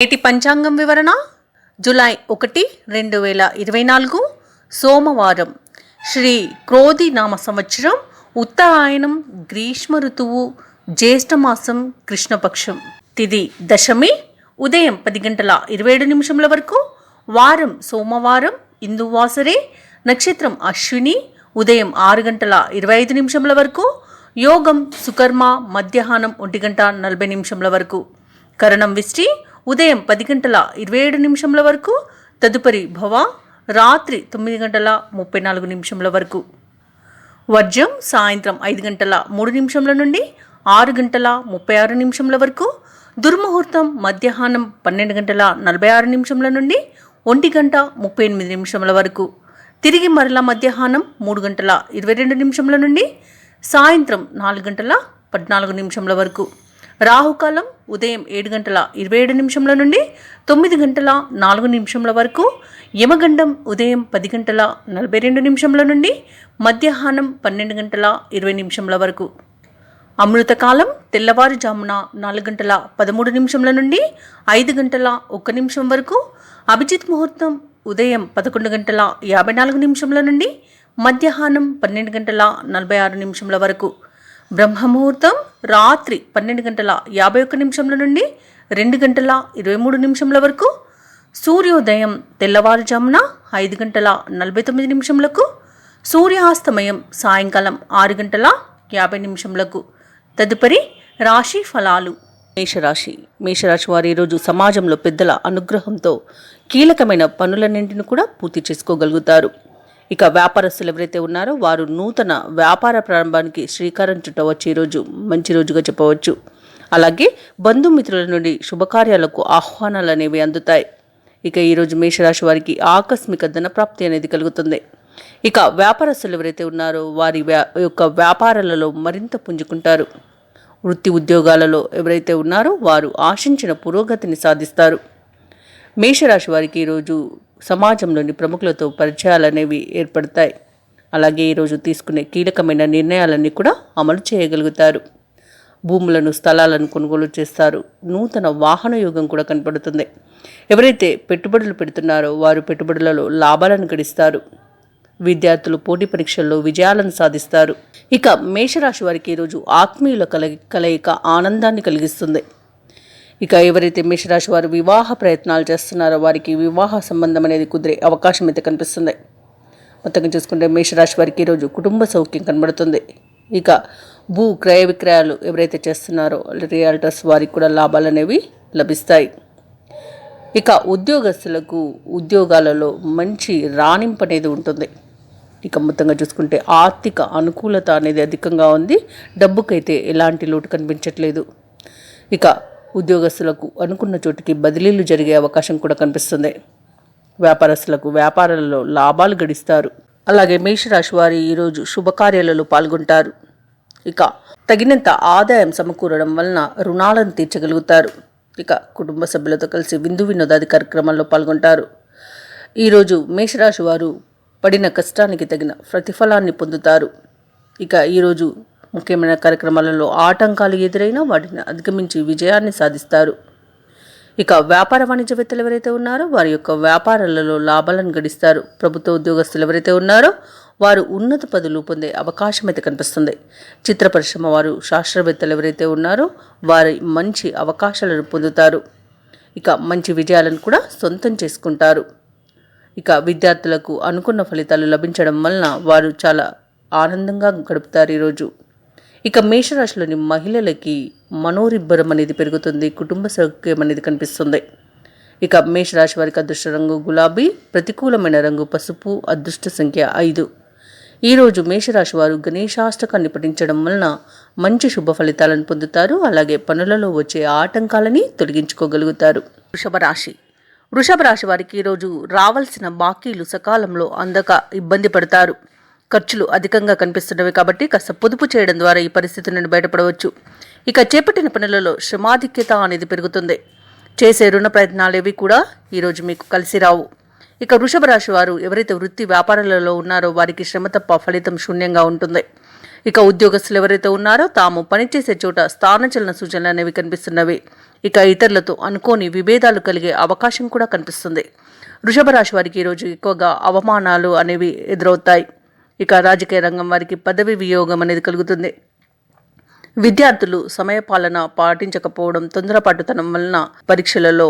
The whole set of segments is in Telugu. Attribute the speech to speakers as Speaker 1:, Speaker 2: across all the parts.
Speaker 1: నేటి పంచాంగం వివరణ జూలై 1, 2024 సోమవారం. శ్రీ క్రోధి నామ సంవత్సరం, ఉత్తరాయణం, గ్రీష్మ ఋతువు, జ్యేష్ఠమాసం, కృష్ణపక్షం. తిథి దశమి, ఉదయం 10:27 వరకు. వారం సోమవారం, ఇందువాసరే. నక్షత్రం అశ్విని, ఉదయం 6:25 వరకు. యోగం సుకర్మ, మధ్యాహ్నం 1:40 వరకు. కరణం విష్టి, ఉదయం 10:27 వరకు. తదుపరి భవ, రాత్రి 9:34 వరకు. వర్జం సాయంత్రం 5:03 నుండి 6:36 వరకు. దుర్ముహూర్తం మధ్యాహ్నం 12:46 నుండి 1:38 వరకు. తిరిగి మరల మధ్యాహ్నం 3:22 నుండి సాయంత్రం 4:14 వరకు. రాహుకాలం ఉదయం 7:27 నుండి 9:04 వరకు. యమగండం ఉదయం 10:42 నుండి మధ్యాహ్నం 12:20 వరకు. అమృతకాలం తెల్లవారుజామున 4:13 నుండి 5:01 వరకు. అభిజిత్ ముహూర్తం ఉదయం 11:54 నుండి మధ్యాహ్నం 12:46 వరకు. బ్రహ్మముహూర్తం రాత్రి 12:51 నుండి 2:23 వరకు. సూర్యోదయం తెల్లవారుజామున 5:49. సూర్యాస్తమయం సాయంకాలం 6:50. తదుపరి రాశి ఫలాలు. మేషరాశి వారు ఈరోజు సమాజంలో పెద్దల అనుగ్రహంతో కీలకమైన పనులన్నింటిని కూడా పూర్తి చేసుకోగలుగుతారు. ఇక వ్యాపారస్తులు ఎవరైతే ఉన్నారో వారు నూతన వ్యాపార ప్రారంభానికి శ్రీకారం చుట్టవచ్చు. ఈరోజు మంచి రోజుగా చెప్పవచ్చు. అలాగే బంధుమిత్రుల నుండి శుభకార్యాలకు ఆహ్వానాలు అనేవి అందుతాయి. ఇక ఈరోజు మేషరాశి వారికి ఆకస్మిక ధనప్రాప్తి అనేది కలుగుతుంది. ఇక వ్యాపారస్తులు ఎవరైతే ఉన్నారో వారి యొక్క వ్యాపారాలలో మరింత పుంజుకుంటారు. వృత్తి ఉద్యోగాలలో ఎవరైతే ఉన్నారో వారు ఆశించిన పురోగతిని సాధిస్తారు. మేషరాశి వారికి ఈరోజు సమాజంలోని ప్రముఖులతో పరిచయాలు అనేవి ఏర్పడతాయి. అలాగే ఈరోజు తీసుకునే కీలకమైన నిర్ణయాలన్నీ కూడా అమలు చేయగలుగుతారు. భూములను, స్థలాలను కొనుగోలు చేస్తారు. నూతన వాహన యోగం కూడా కనపడుతుంది. ఎవరైతే పెట్టుబడులు పెడుతున్నారో వారు పెట్టుబడులలో లాభాలను గడిస్తారు. విద్యార్థులు పోటీ పరీక్షల్లో విజయాలను సాధిస్తారు. ఇక మేషరాశి వారికి ఈరోజు ఆత్మీయుల కలయిక ఆనందాన్ని కలిగిస్తుంది. ఇక ఎవరైతే మేషరాశి వారు వివాహ ప్రయత్నాలు చేస్తున్నారో వారికి వివాహ సంబంధం అనేది కుదిరే అవకాశం అయితే కనిపిస్తుంది. మొత్తంగా చూసుకుంటే మేషరాశి వారికి ఈరోజు కుటుంబ సౌఖ్యం కనబడుతుంది. ఇక భూ క్రయ విక్రయాలు ఎవరైతే చేస్తున్నారో రియల్టర్స్ వారికి కూడా లాభాలు అనేవి లభిస్తాయి. ఇక ఉద్యోగస్తులకు ఉద్యోగాలలో మంచి రాణింపు అనేది ఉంటుంది. ఇక మొత్తంగా చూసుకుంటే ఆర్థిక అనుకూలత అనేది అధికంగా ఉంది. డబ్బుకైతే ఎలాంటి లోటు కనిపించట్లేదు. ఇక ఉద్యోగస్తులకు అనుకున్న చోటికి బదిలీలు జరిగే అవకాశం కూడా కనిపిస్తుంది. వ్యాపారస్తులకు వ్యాపారాలలో లాభాలు గడిస్తారు. అలాగే మేషరాశి వారి ఈరోజు శుభకార్యాలలో పాల్గొంటారు. ఇక తగినంత ఆదాయం సమకూరడం వలన రుణాలను తీర్చగలుగుతారు. ఇక కుటుంబ సభ్యులతో కలిసి విందు వినోదాది కార్యక్రమాల్లో పాల్గొంటారు. ఈరోజు మేషరాశి వారు పడిన కష్టానికి తగిన ప్రతిఫలాన్ని పొందుతారు. ఇక ఈరోజు ముఖ్యమైన కార్యక్రమాలలో ఆటంకాలు ఎదురైనా వాటిని అధిగమించి విజయాన్ని సాధిస్తారు. ఇక వ్యాపార వాణిజ్యవేత్తలు ఎవరైతే ఉన్నారో వారి యొక్క వ్యాపారాలలో లాభాలను గడిస్తారు. ప్రభుత్వ ఉద్యోగస్తులు ఎవరైతే ఉన్నారో వారు ఉన్నత పదవులు పొందే అవకాశం అయితే కనిపిస్తుంది. చిత్ర పరిశ్రమ వారు, శాస్త్రవేత్తలు ఎవరైతే ఉన్నారో వారి మంచి అవకాశాలను పొందుతారు. ఇక మంచి విజయాలను కూడా సొంతం చేసుకుంటారు. ఇక విద్యార్థులకు అనుకున్న ఫలితాలు లభించడం వలన వారు చాలా ఆనందంగా గడుపుతారు ఈరోజు. ఇక మేషరాశిలోని మహిళలకి మనోరిబ్బరం అనేది పెరుగుతుంది. కుటుంబ సౌఖ్యం అనేది కనిపిస్తుంది. ఇక మేషరాశి వారికి అదృష్ట రంగు గులాబీ, ప్రతికూలమైన రంగు పసుపు, అదృష్ట సంఖ్య 5. ఈరోజు మేషరాశి వారు గణేశాష్టకాన్ని పఠించడం వలన మంచి శుభ ఫలితాలను పొందుతారు. అలాగే పనులలో వచ్చే ఆటంకాలని తొలగించుకోగలుగుతారు. వృషభ రాశి వారికి ఈరోజు రావాల్సిన బాకీలు సకాలంలో అందక ఇబ్బంది పడతారు. ఖర్చులు అధికంగా కనిపిస్తున్నవి కాబట్టి కాస్త పొదుపు చేయడం ద్వారా ఈ పరిస్థితి నుండి బయటపడవచ్చు. ఇక చేపట్టిన పనులలో శ్రమాధిక్యత అనేది పెరుగుతుంది. చేసే రుణ ప్రయత్నాలేవి కూడా ఈరోజు మీకు కలిసి రావు. ఇక వృషభ రాశి వారు ఎవరైతే వృత్తి వ్యాపారాలలో ఉన్నారో వారికి శ్రమ తప్ప ఫలితం శూన్యంగా ఉంటుంది. ఇక ఉద్యోగస్తులు ఎవరైతే ఉన్నారో తాము పనిచేసే చోట స్థానచలన సూచనలు అనేవి కనిపిస్తున్నవి. ఇక ఇతరులతో అనుకోని విభేదాలు కలిగే అవకాశం కూడా కనిపిస్తుంది. వృషభ రాశి వారికి ఈరోజు ఎక్కువగా అవమానాలు అనేవి ఎదురవుతాయి. ఇక రాజకీయ రంగం వారికి పదవి వియోగం అనేది కలుగుతుంది. విద్యార్థులు సమయపాలన పాటించకపోవడం, తొందరపాటుతనం వలన పరీక్షలలో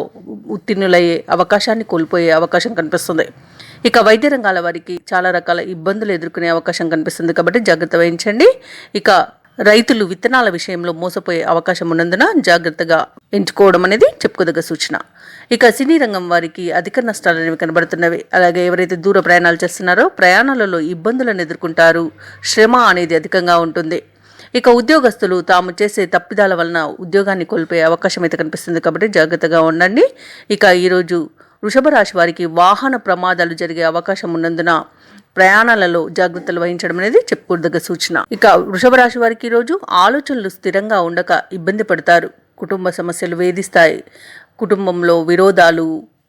Speaker 1: ఉత్తీర్ణులయ్యే అవకాశాన్ని కోల్పోయే అవకాశం కనిపిస్తుంది. ఇక వైద్య రంగాల వారికి చాలా రకాల ఇబ్బందులు ఎదుర్కొనే అవకాశం కనిపిస్తుంది కాబట్టి జాగ్రత్త వహించండి. ఇక రైతులు విత్తనాల విషయంలో మోసపోయే అవకాశం ఉన్నందున జాగ్రత్తగా ఎంచుకోవడం అనేది చెప్పుకోదగ్గ సూచన. ఇక సినీ రంగం వారికి అధిక నష్టాలు అనేవి కనబడుతున్నవి. అలాగే ఎవరైతే దూర ప్రయాణాలు చేస్తున్నారో ప్రయాణాలలో ఇబ్బందులను ఎదుర్కొంటారు, శ్రమ అనేది అధికంగా ఉంటుంది. ఇక ఉద్యోగస్తులు తాము చేసే తప్పిదాల వలన ఉద్యోగాన్ని కోల్పోయే అవకాశం అయితే కనిపిస్తుంది కాబట్టి జాగ్రత్తగా ఉండండి. ఇక ఈరోజు వృషభ రాశి వారికి వాహన ప్రమాదాలు జరిగే అవకాశం ఉన్నందున ప్రయాణాలలో జాగ్రత్తలు వహించడం అనేది చెప్పుకోదగ్గ సూచన. ఇక వృషభ రాశి వారికి ఈరోజు ఆలోచనలు స్థిరంగా ఉండక ఇబ్బంది పడతారు. కుటుంబ సమస్యలు వేధిస్తాయి. కుటుంబంలో విరోధాలు,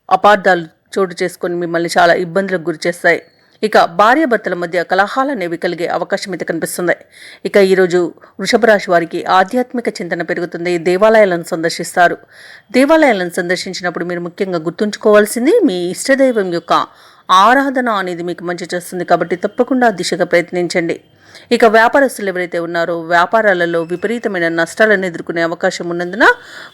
Speaker 1: అపార్థాలు చోటు చేసుకొని మిమ్మల్ని చాలా ఇబ్బందులకు గురి చేస్తాయి. ఇక భార్యాభర్తల మధ్య కలహాలు అనేవి కలిగే అవకాశం అయితే కనిపిస్తుంది. ఇక ఈరోజు వృషభ రాశి వారికి ఆధ్యాత్మిక చింతన పెరుగుతుంది. దేవాలయాలను సందర్శిస్తారు. దేవాలయాలను సందర్శించినప్పుడు మీరు ముఖ్యంగా గుర్తుంచుకోవాల్సింది మీ ఇష్టదైవం యొక్క ఆరాధన అనేది మీకు మంచి చేస్తుంది కాబట్టి తప్పకుండా దిశగా ప్రయత్నించండి. ఇక వ్యాపారస్తులు ఎవరైతే ఉన్నారో వ్యాపారాలలో విపరీతమైన నష్టాలను ఎదుర్కొనే అవకాశం ఉన్నందున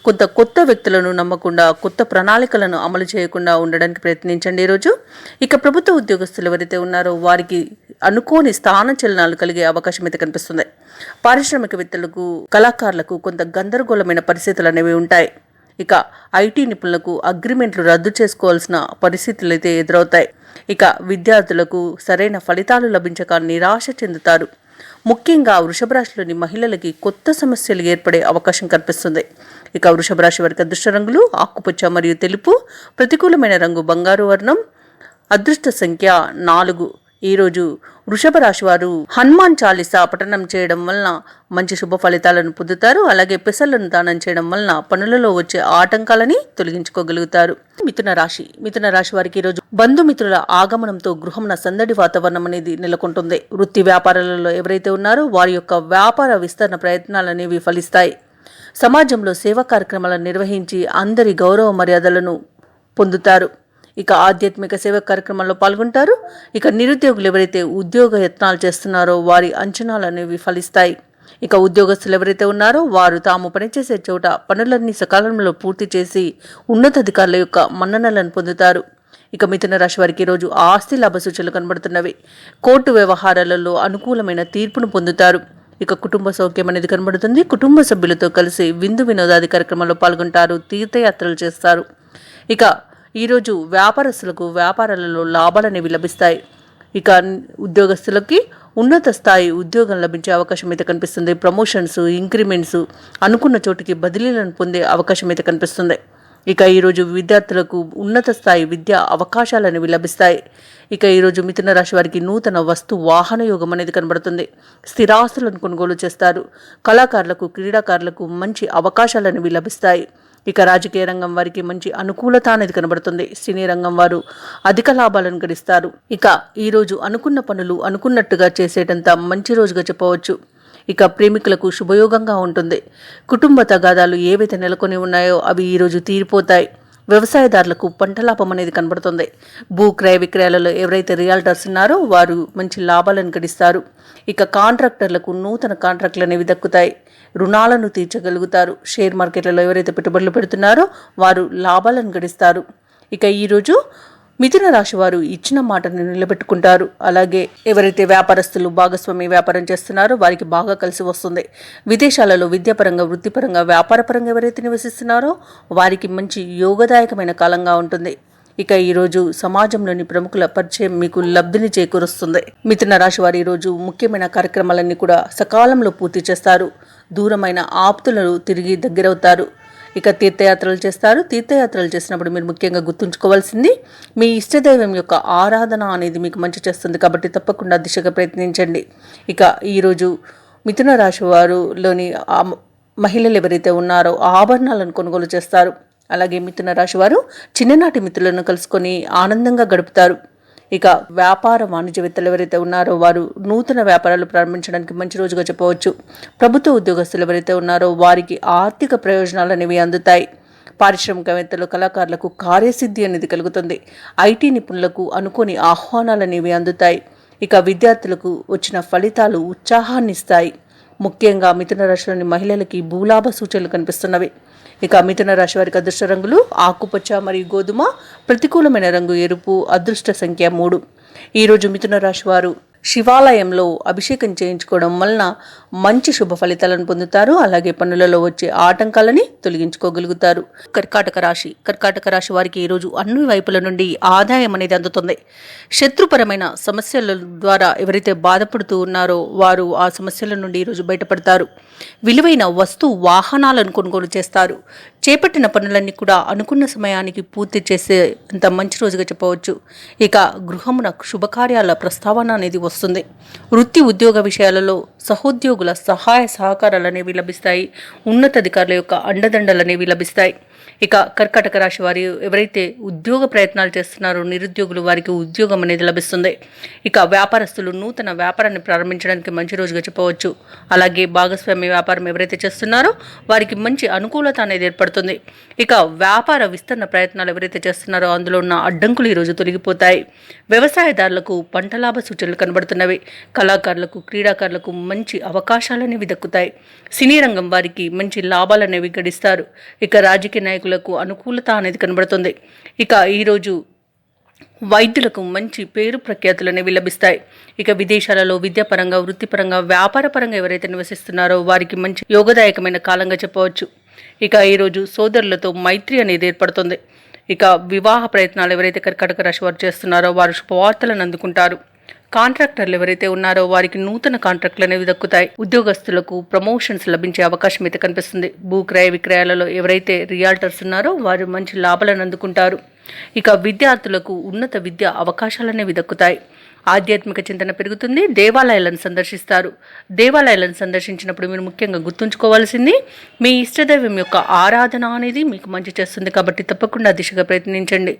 Speaker 1: కొంత కొత్త వ్యక్తులను నమ్మకుండా, కొత్త ప్రణాళికలను అమలు చేయకుండా ఉండడానికి ప్రయత్నించండి ఈరోజు. ఇక ప్రభుత్వ ఉద్యోగస్తులు ఎవరైతే ఉన్నారో వారికి అనుకోని స్థాన చలనాలు కలిగే అవకాశం అయితే కనిపిస్తుంది. పారిశ్రామికవేత్తలకు, కళాకారులకు కొంత గందరగోళమైన పరిస్థితులు అనేవి ఉంటాయి. ఇక ఐటీ నిపుణులకు అగ్రిమెంట్లు రద్దు చేసుకోవాల్సిన పరిస్థితులు అయితే ఎదురవుతాయి. ఇక విద్యార్థులకు సరైన ఫలితాలు లభించక నిరాశ చెందుతారు. ముఖ్యంగా వృషభ రాశిలోని మహిళలకి కొత్త సమస్యలు ఏర్పడే అవకాశం కనిపిస్తుంది. ఇక వృషభ రాశి వారికి అదృష్ట రంగులు ఆకుపచ్చ మరియు తెలుపు, ప్రతికూలమైన రంగు బంగారు వర్ణం, అదృష్ట సంఖ్య 4. ఈరోజు వృషభ రాశి వారు హనుమాన్ చాలీసా పఠనం చేయడం వలన మంచి శుభ ఫలితాలను పొందుతారు. అలాగే పెసలను దానం చేయడం వలన పనులలో వచ్చే ఆటంకాలని తొలగించుకోగలుగుతారు. మిథున రాశి వారికి ఈరోజు బంధుమిత్రుల ఆగమనంతో గృహంన సందడి వాతావరణం అనేది నెలకొంటుంది. వృత్తి వ్యాపారాలలో ఎవరైతే ఉన్నారో వారి యొక్క వ్యాపార విస్తరణ ప్రయత్నాలు అనేవి ఫలిస్తాయి. సమాజంలో సేవా కార్యక్రమాలను నిర్వహించి అందరి గౌరవ మర్యాదలను పొందుతారు. ఇక ఆధ్యాత్మిక సేవా కార్యక్రమాల్లో పాల్గొంటారు. ఇక నిరుద్యోగులు ఎవరైతే ఉద్యోగ యత్నాలు చేస్తున్నారో వారి అంచనాలు అనేవి ఫలిస్తాయి. ఇక ఉద్యోగస్తులు ఎవరైతే ఉన్నారో వారు తాము పనిచేసే చోట పనులన్నీ సకాలంలో పూర్తి చేసి ఉన్నతాధికారుల యొక్క మన్ననలను పొందుతారు. ఇక మిథున రాశి వారికి ఈరోజు ఆస్తి లాభ సూచనలు కనబడుతున్నవి. కోర్టు వ్యవహారాలలో అనుకూలమైన తీర్పును పొందుతారు. ఇక కుటుంబ సౌఖ్యం అనేది కనబడుతుంది. కుటుంబ సభ్యులతో కలిసి విందు వినోదాది కార్యక్రమాల్లో పాల్గొంటారు. తీర్థయాత్రలు చేస్తారు. ఇక ఈరోజు వ్యాపారస్తులకు వ్యాపారాలలో లాభాలు అనేవి లభిస్తాయి. ఇక ఉద్యోగస్తులకి ఉన్నత స్థాయి ఉద్యోగం లభించే అవకాశం అయితే కనిపిస్తుంది. ప్రమోషన్స్, ఇంక్రిమెంట్స్, అనుకున్న చోటుకి బదిలీలను పొందే అవకాశం అయితే కనిపిస్తుంది. ఇక ఈరోజు విద్యార్థులకు ఉన్నత స్థాయి విద్యా అవకాశాలు అనేవి లభిస్తాయి. ఇక ఈరోజు మిథున రాశి వారికి నూతన వస్తు వాహన యోగం అనేది కనబడుతుంది. స్థిరాస్తులను కొనుగోలు చేస్తారు. కళాకారులకు, క్రీడాకారులకు మంచి అవకాశాలు అనేవి లభిస్తాయి. ఇక రాజకీయ రంగం వారికి మంచి అనుకూలత అనేది కనబడుతుంది. సినీ రంగం వారు అధిక లాభాలను గడిస్తారు. ఇక ఈరోజు అనుకున్న పనులు అనుకున్నట్టుగా చేసేటంత మంచి రోజుగా చెప్పవచ్చు. ఇక ప్రేమికులకు శుభయోగంగా ఉంటుంది. కుటుంబ తగాదాలు ఏవైతే నెలకొని ఉన్నాయో అవి ఈరోజు తీరిపోతాయి. వ్యవసాయదారులకు పంట లాభం అనేది కనబడుతుంది. భూ క్రయ విక్రయాలలో ఎవరైతే రియాల్టర్స్ ఉన్నారో వారు మంచి లాభాలను గడిస్తారు. ఇక కాంట్రాక్టర్లకు నూతన కాంట్రాక్టులు అనేవి దక్కుతాయి. రుణాలను తీర్చగలుగుతారు. షేర్ మార్కెట్లలో ఎవరైతే పెట్టుబడులు పెడుతున్నారో వారు లాభాలను గడిస్తారు. ఇక ఈరోజు మిథున రాశి వారు ఇచ్చిన మాటను నిలబెట్టుకుంటారు. అలాగే ఎవరైతే వ్యాపారస్తులు భాగస్వామి వ్యాపారం చేస్తున్నారో వారికి బాగా కలిసి వస్తుంది. విదేశాలలో విద్యాపరంగా, వృత్తిపరంగా, వ్యాపారపరంగా ఎవరైతే నివసిస్తున్నారో వారికి మంచి యోగదాయకమైన కాలంగా ఉంటుంది. ఇక ఈరోజు సమాజంలోని ప్రముఖుల పరిచయం మీకు లబ్ధిని చేకూరుస్తుంది. మిథున రాశి వారు ఈరోజు ముఖ్యమైన కార్యక్రమాలన్నీ కూడా సకాలంలో పూర్తి చేస్తారు. దూరమైన ఆప్తులను తిరిగి దగ్గరవుతారు. ఇక తీర్థయాత్రలు చేస్తారు. తీర్థయాత్రలు చేసినప్పుడు మీరు ముఖ్యంగా గుర్తుంచుకోవాల్సింది మీ ఇష్టదైవం యొక్క ఆరాధన అనేది మీకు మంచి చేస్తుంది కాబట్టి తప్పకుండా దిశగా ప్రయత్నించండి. ఇక ఈరోజు మిథున రాశి వారులోని మహిళలు ఎవరైతే ఉన్నారో ఆభరణాలను కొనుగోలు చేస్తారు. అలాగే మిథున రాశి వారు చిన్ననాటి మిత్రులను కలుసుకొని ఆనందంగా గడుపుతారు. ఇక వ్యాపార వాణిజ్యవేత్తలు ఎవరైతే ఉన్నారో వారు నూతన వ్యాపారాలు ప్రారంభించడానికి మంచి రోజుగా చెప్పవచ్చు. ప్రభుత్వ ఉద్యోగస్తులు ఎవరైతే ఉన్నారో వారికి ఆర్థిక ప్రయోజనాలు అనేవి అందుతాయి. పారిశ్రామికవేత్తలు, కళాకారులకు కార్యసిద్ధి అనేది కలుగుతుంది. ఐటీ నిపుణులకు అనుకోని ఆహ్వానాలు అనేవి అందుతాయి. ఇక విద్యార్థులకు వచ్చిన ఫలితాలు ఉత్సాహాన్ని ఇస్తాయి. ముఖ్యంగా మిథున రాశిలోని మహిళలకి భూలాభ సూచనలు కనిపిస్తున్నవి. ఇక మిథున రాశి వారికి అదృష్ట రంగులు ఆకుపచ్చ మరియు గోధుమ, ప్రతికూలమైన రంగు ఎరుపు, అదృష్ట సంఖ్య 3. ఈరోజు మిథున రాశి వారు శివాలయంలో అభిషేకం చేయించుకోవడం వలన మంచి శుభ ఫలితాలను పొందుతారు. అలాగే పనులలో వచ్చే ఆటంకాలని తొలగించుకోగలుగుతారు. కర్కాటక రాశి వారికి ఈరోజు అన్ని వైపుల నుండి ఆదాయం అనేది అందుతుంది. శత్రుపరమైన సమస్యల ద్వారా ఎవరైతే బాధపడుతూ ఉన్నారో వారు ఆ సమస్యల నుండి ఈరోజు బయటపడతారు. విలువైన వాహనాలను కొనుగోలు చేస్తారు. చేపట్టిన పనులన్నీ కూడా అనుకున్న సమయానికి పూర్తి చేసే అంత మంచి రోజుగా చెప్పవచ్చు. ఇక గృహమున శుభకార్యాల ప్రస్తావన అనేది వస్తుంది. వృత్తి ఉద్యోగ విషయాలలో సహోద్యోగుల సహాయ సహకారాలు అనేవి లభిస్తాయి. ఉన్నతాధికారుల యొక్క అండదండలు అనేవి లభిస్తాయి. ఇక కర్కాటక రాశి వారు ఎవరైతే ఉద్యోగ ప్రయత్నాలు చేస్తున్నారో నిరుద్యోగులు వారికి ఉద్యోగం అనేది లభిస్తుంది. ఇక వ్యాపారస్తులు నూతన వ్యాపారాన్ని ప్రారంభించడానికి మంచి రోజుగా చెప్పవచ్చు. అలాగే భాగస్వామ్య వ్యాపారం ఎవరైతే చేస్తున్నారో వారికి మంచి అనుకూలత అనేది ఏర్పడుతుంది. ఇక వ్యాపార విస్తరణ ప్రయత్నాలు ఎవరైతే చేస్తున్నారో అందులో ఉన్న అడ్డంకులు ఈరోజు తొలగిపోతాయి. వ్యవసాయదారులకు పంట లాభ సూచనలు కనబడుతున్నవి. కళాకారులకు, క్రీడాకారులకు మంచి అవకాశాలు అనేవి దక్కుతాయి. సినీ రంగం వారికి మంచి లాభాలు అనేవి గడిస్తారు. ఇక రాజకీయ నాయకులకు అనుకూలత అనేది కనబడుతుంది. ఇక ఈరోజు వైద్యులకు మంచి పేరు ప్రఖ్యాతులు అనేవి లభిస్తాయి. ఇక విదేశాలలో విద్యాపరంగా, వృత్తిపరంగా, వ్యాపారపరంగా ఎవరైతే నివసిస్తున్నారో వారికి మంచి యోగదాయకమైన కాలంగా చెప్పవచ్చు. ఇక ఈరోజు సోదరులతో మైత్రి అనేది ఏర్పడుతుంది. ఇక వివాహ ప్రయత్నాలు ఎవరైతే కర్కాటక రాశి వారు చేస్తున్నారో వారు శుభవార్తలను అందుకుంటారు. కాంట్రాక్టర్లు ఎవరైతే ఉన్నారో వారికి నూతన కాంట్రాక్టులు అనేవి దక్కుతాయి. ఉద్యోగస్తులకు ప్రమోషన్స్ లభించే అవకాశం అయితే కనిపిస్తుంది. భూ క్రయ విక్రయాలలో ఎవరైతే రియాల్టర్స్ ఉన్నారో వారు మంచి లాభాలను అందుకుంటారు. ఇక విద్యార్థులకు ఉన్నత విద్యా అవకాశాలు అనేవి దక్కుతాయి. ఆధ్యాత్మిక చింతన పెరుగుతుంది. దేవాలయాలను సందర్శిస్తారు. దేవాలయాలను సందర్శించినప్పుడు మీరు ముఖ్యంగా గుర్తుంచుకోవాల్సింది మీ ఇష్టదైవం యొక్క ఆరాధన అనేది మీకు మంచి చేస్తుంది. కాబట్టి తప్పకుండా దిశగా ప్రయత్నించండి.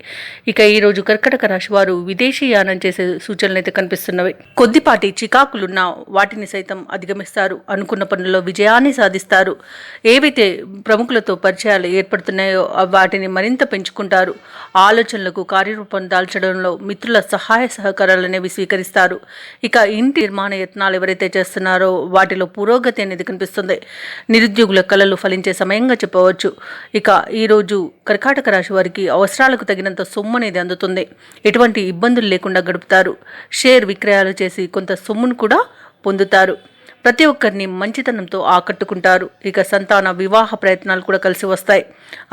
Speaker 1: ఇక ఈరోజు కర్కటక రాశి వారు విదేశీయానం చేసే సూచనలు అయితే కనిపిస్తున్నవి. కొద్దిపాటి చికాకులున్న వాటిని సైతం అధిగమిస్తారు. అనుకున్న పనుల్లో విజయాన్ని సాధిస్తారు. ఏవైతే ప్రముఖులతో పరిచయాలు ఏర్పడుతున్నాయో వాటిని మరింత పెంచుకుంటారు. ఆలోచనలకు కార్యరూపం దాల్చడంలో మిత్రుల సహాయ సహకారాలు అనేవి స్వీకరిస్తారు. ఇక ఇంటి నిర్మాణ యత్నాలు ఎవరైతే చేస్తున్నారో వాటిలో పురోగతి అనేది కనిపిస్తుంది. నిరుద్యోగుల కళలు ఫలించే సమయంగా చెప్పవచ్చు. ఇక ఈరోజు కర్కాటక రాశి వారికి అవసరాలకు తగినంత సొమ్ము అనేది అందుతుంది. ఎటువంటి ఇబ్బందులు లేకుండా గడుపుతారు. షేర్ విక్రయాలు చేసి కొంత సొమ్మును కూడా పొందుతారు. ప్రతి ఒక్కరిని మంచితనంతో ఆకట్టుకుంటారు. ఇక సంతాన వివాహ ప్రయత్నాలు కూడా కలిసి వస్తాయి.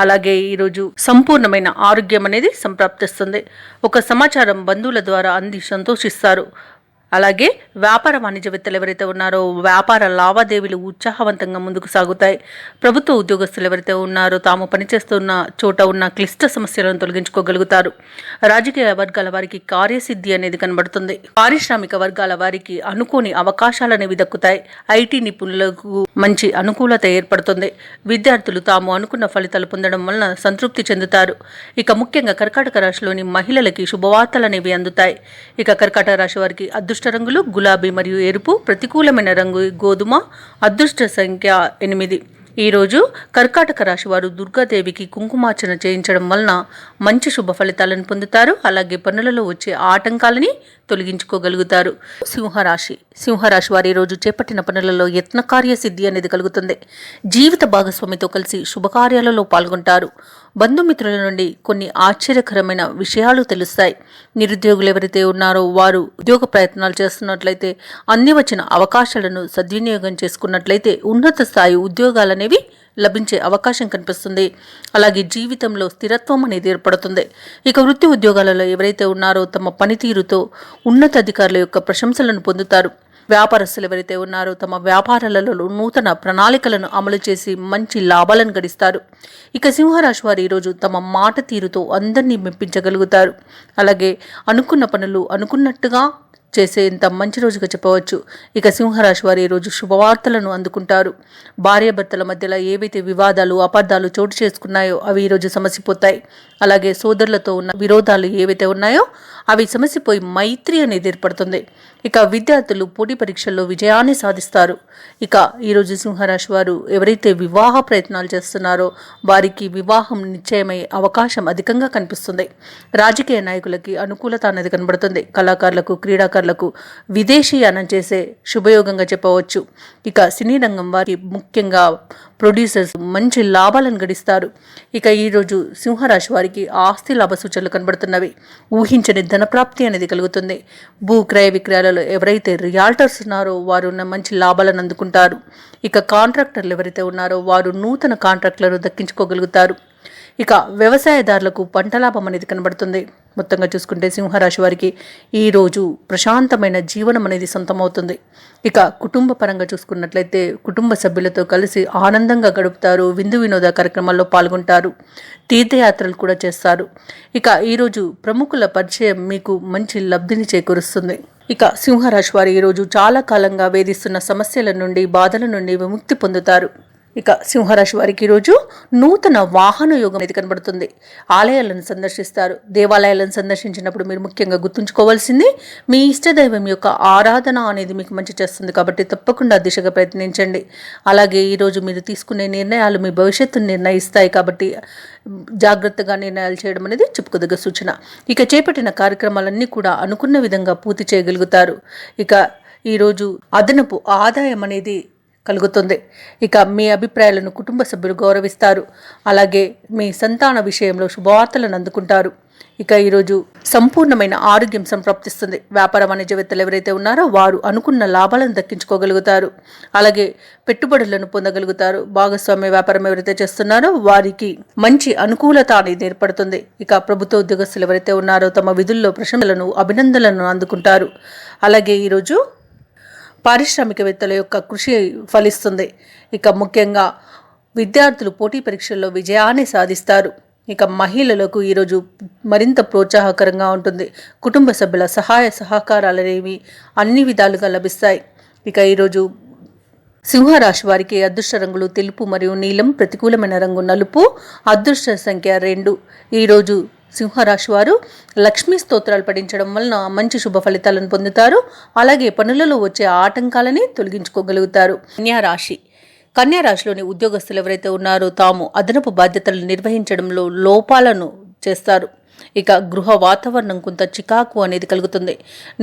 Speaker 1: అలాగే ఈరోజు సంపూర్ణమైన ఆరోగ్యం అనేది సంప్రాప్తిస్తుంది. ఒక సమాచారం బంధువుల ద్వారా అంది సంతోషిస్తారు. అలాగే వ్యాపార వాణిజ్యవేత్తలు ఎవరైతే ఉన్నారో వ్యాపార లావాదేవీలు ఉత్సాహవంతంగా ముందుకు సాగుతాయి. ప్రభుత్వ ఉద్యోగస్తులు ఎవరైతే ఉన్నారో తాము పనిచేస్తున్న చోట ఉన్న క్లిష్ట సమస్యలను తొలగించుకోగలుగుతారు. రాజకీయ వర్గాల వారికి కార్యసిద్ధి అనేది కనబడుతుంది. పారిశ్రామిక వర్గాల వారికి అనుకోని అవకాశాలు అనేవి దక్కుతాయి. ఐటీ నిపుణులకు మంచి అనుకూలత ఏర్పడుతుంది. విద్యార్థులు తాము అనుకున్న ఫలితాలు పొందడం వలన సంతృప్తి చెందుతారు. ఇక ముఖ్యంగా కర్కాటక రాశిలోని మహిళలకి శుభవార్తలు అనేవి అందుతాయి. ఇక కర్కాటక రాశి వారికి అదృష్ట రంగులు గులాబీ మరియు ఎరుపు, ప్రతికూలమైన రంగు గోధుమ, అదృష్ట సంఖ్య 8. ఈరోజు కర్కాటక రాశి వారు దుర్గాదేవికి కుంకుమార్చన చేయించడం వలన మంచి శుభ ఫలితాలను పొందుతారు. అలాగే పనులలో వచ్చే ఆటంకాలని తొలగించుకోగలుగుతారు. సింహరాశి వారు ఈరోజు చేపట్టిన పనులలో యత్న కార్యసిద్ధి అనేది కలుగుతుంది. జీవిత భాగస్వామితో కలిసి శుభకార్యాలలో పాల్గొంటారు. బంధుమిత్రుల నుండి కొన్ని ఆశ్చర్యకరమైన విషయాలు తెలుస్తాయి. నిరుద్యోగులు ఎవరైతే ఉన్నారో వారు ఉద్యోగ ప్రయత్నాలు చేస్తున్నట్లయితే అన్ని వచ్చిన అవకాశాలను సద్వినియోగం చేసుకున్నట్లయితే ఉన్నత స్థాయి ఉద్యోగాలనేవి లభించే అవకాశం కనిపిస్తుంది. అలాగే జీవితంలో స్థిరత్వం అనేది ఏర్పడుతుంది. ఇక వృత్తి ఉద్యోగాలలో ఎవరైతే ఉన్నారో తమ పనితీరుతో ఉన్నతాధికారుల యొక్క ప్రశంసలను పొందుతారు. వ్యాపారస్తులు ఎవరైతే ఉన్నారో తమ వ్యాపారాలలో నూతన ప్రణాళికలను అమలు చేసి మంచి లాభాలను గడిస్తారు. ఇక సింహరాశి వారు ఈరోజు తమ మాట తీరుతో అందరినీ మెప్పించగలుగుతారు. అలాగే అనుకున్న పనులు అనుకున్నట్టుగా చేసేంత మంచి రోజుగా చెప్పవచ్చు. ఇక సింహరాశి వారు ఈ రోజు శుభవార్తలను అందుకుంటారు. భార్యాభర్తల మధ్యలో ఏవైతే వివాదాలు అపార్థాలు చోటు చేసుకున్నాయో అవి ఈరోజు సమసిపోతాయి. అలాగే సోదరులతో ఉన్న విరోధాలు ఏవైతే ఉన్నాయో అవి సమసిపోయి మైత్రి అనేది ఏర్పడుతుంది. ఇక విద్యార్థులు పోటీ పరీక్షల్లో విజయాన్ని సాధిస్తారు. ఇక ఈరోజు సింహరాశి వారు ఎవరైతే వివాహ ప్రయత్నాలు చేస్తున్నారో వారికి వివాహం నిశ్చయమయ్యే అవకాశం అధికంగా కనిపిస్తుంది. రాజకీయ నాయకులకి అనుకూలత అనేది కనబడుతుంది. కళాకారులకు క్రీడాకారులకు విదేశీయానం చేసే శుభయోగంగా చెప్పవచ్చు. ఇక సినీ రంగం వారికి ముఖ్యంగా ప్రొడ్యూసర్స్ మంచి లాభాలను గడిస్తారు. ఇక ఈరోజు సింహరాశి వారికి ఆస్తి లాభ సూచనలు కనబడుతున్నవి. ఊహించని ధనప్రాప్తి అనేది కలుగుతుంది. భూ క్రయ విక్రయాలలో ఎవరైతే రియాల్టర్స్ ఉన్నారో వారు మంచి లాభాలను అందుకుంటారు. ఇక కాంట్రాక్టర్లు ఎవరైతే ఉన్నారో వారు నూతన కాంట్రాక్టులను దక్కించుకోగలుగుతారు. ఇక వ్యవసాయదారులకు పంట లాభం అనేది కనబడుతుంది. మొత్తంగా చూసుకుంటే సింహరాశి వారికి ఈరోజు ప్రశాంతమైన జీవనం అనేది సొంతమవుతుంది. ఇక కుటుంబ పరంగా చూసుకున్నట్లయితే కుటుంబ సభ్యులతో కలిసి ఆనందంగా గడుపుతారు. విందు వినోద కార్యక్రమాల్లో పాల్గొంటారు. తీర్థయాత్రలు కూడా చేస్తారు. ఇక ఈరోజు ప్రముఖుల పరిచయం మీకు మంచి లబ్ధిని చేకూరుస్తుంది. ఇక సింహరాశి వారు ఈరోజు చాలా కాలంగా వేధిస్తున్న సమస్యల నుండి బాధల నుండి విముక్తి పొందుతారు. ఇక సింహరాశి వారికి ఈరోజు నూతన వాహన యోగం అనేది కనబడుతుంది. ఆలయాలను సందర్శిస్తారు. దేవాలయాలను సందర్శించినప్పుడు మీరు ముఖ్యంగా గుర్తుంచుకోవాల్సింది మీ ఇష్టదైవం యొక్క ఆరాధన అనేది మీకు మంచి చేస్తుంది. కాబట్టి తప్పకుండా దిశగా ప్రయత్నించండి. అలాగే ఈరోజు మీరు తీసుకునే నిర్ణయాలు మీ భవిష్యత్తును నిర్ణయిస్తాయి. కాబట్టి జాగ్రత్తగా నిర్ణయాలు చేయడం అనేది చెప్పుకోదగ్గ సూచన. ఇక చేపట్టిన కార్యక్రమాలన్నీ కూడా అనుకున్న విధంగా పూర్తి చేయగలుగుతారు. ఇక ఈరోజు అదనపు ఆదాయం అనేది కలుగుతుంది. ఇక మీ అభిప్రాయాలను కుటుంబ సభ్యులు గౌరవిస్తారు. అలాగే మీ సంతాన విషయంలో శుభవార్తలను అందుకుంటారు. ఇక ఈరోజు సంపూర్ణమైన ఆరోగ్యం సంప్రాప్తిస్తుంది. వ్యాపార వాణిజ్యవేత్తలు ఎవరైతే ఉన్నారో వారు అనుకున్న లాభాలను దక్కించుకోగలుగుతారు. అలాగే పెట్టుబడులను పొందగలుగుతారు. భాగస్వామ్య వ్యాపారం ఎవరైతే చేస్తున్నారో వారికి మంచి అనుకూలత అనేది ఏర్పడుతుంది. ఇక ప్రభుత్వ ఉద్యోగస్తులు ఎవరైతే ఉన్నారో తమ విధుల్లో ప్రశంసలను అభినందనలను అందుకుంటారు. అలాగే ఈరోజు పారిశ్రామికవేత్తల యొక్క కృషి ఫలిస్తుంది. ఇక ముఖ్యంగా విద్యార్థులు పోటీ పరీక్షల్లో విజయాన్ని సాధిస్తారు. ఇక మహిళలకు ఈరోజు మరింత ప్రోత్సాహకరంగా ఉంటుంది. కుటుంబ సభ్యుల సహాయ సహకారాలనేవి అన్ని విధాలుగా లభిస్తాయి. ఇక ఈరోజు సింహరాశి వారికి అదృష్ట రంగులు తెలుపు మరియు నీలం, ప్రతికూలమైన రంగు నలుపు, అదృష్ట సంఖ్య 2. ఈరోజు సింహరాశి వారు లక్ష్మీ స్తోత్రాలు పఠించడం వలన మంచి శుభ ఫలితాలను పొందుతారు. అలాగే పనులలో వచ్చే ఆటంకాలని తొలగించుకోగలుగుతారు. కన్యారాశిలోని ఉద్యోగస్తులు ఎవరైతే ఉన్నారో తాము అదనపు బాధ్యతలను నిర్వహించడంలో లోపాలను చేస్తారు. ఇక గృహ వాతావరణం కొంత చికాకు అనేది కలుగుతుంది.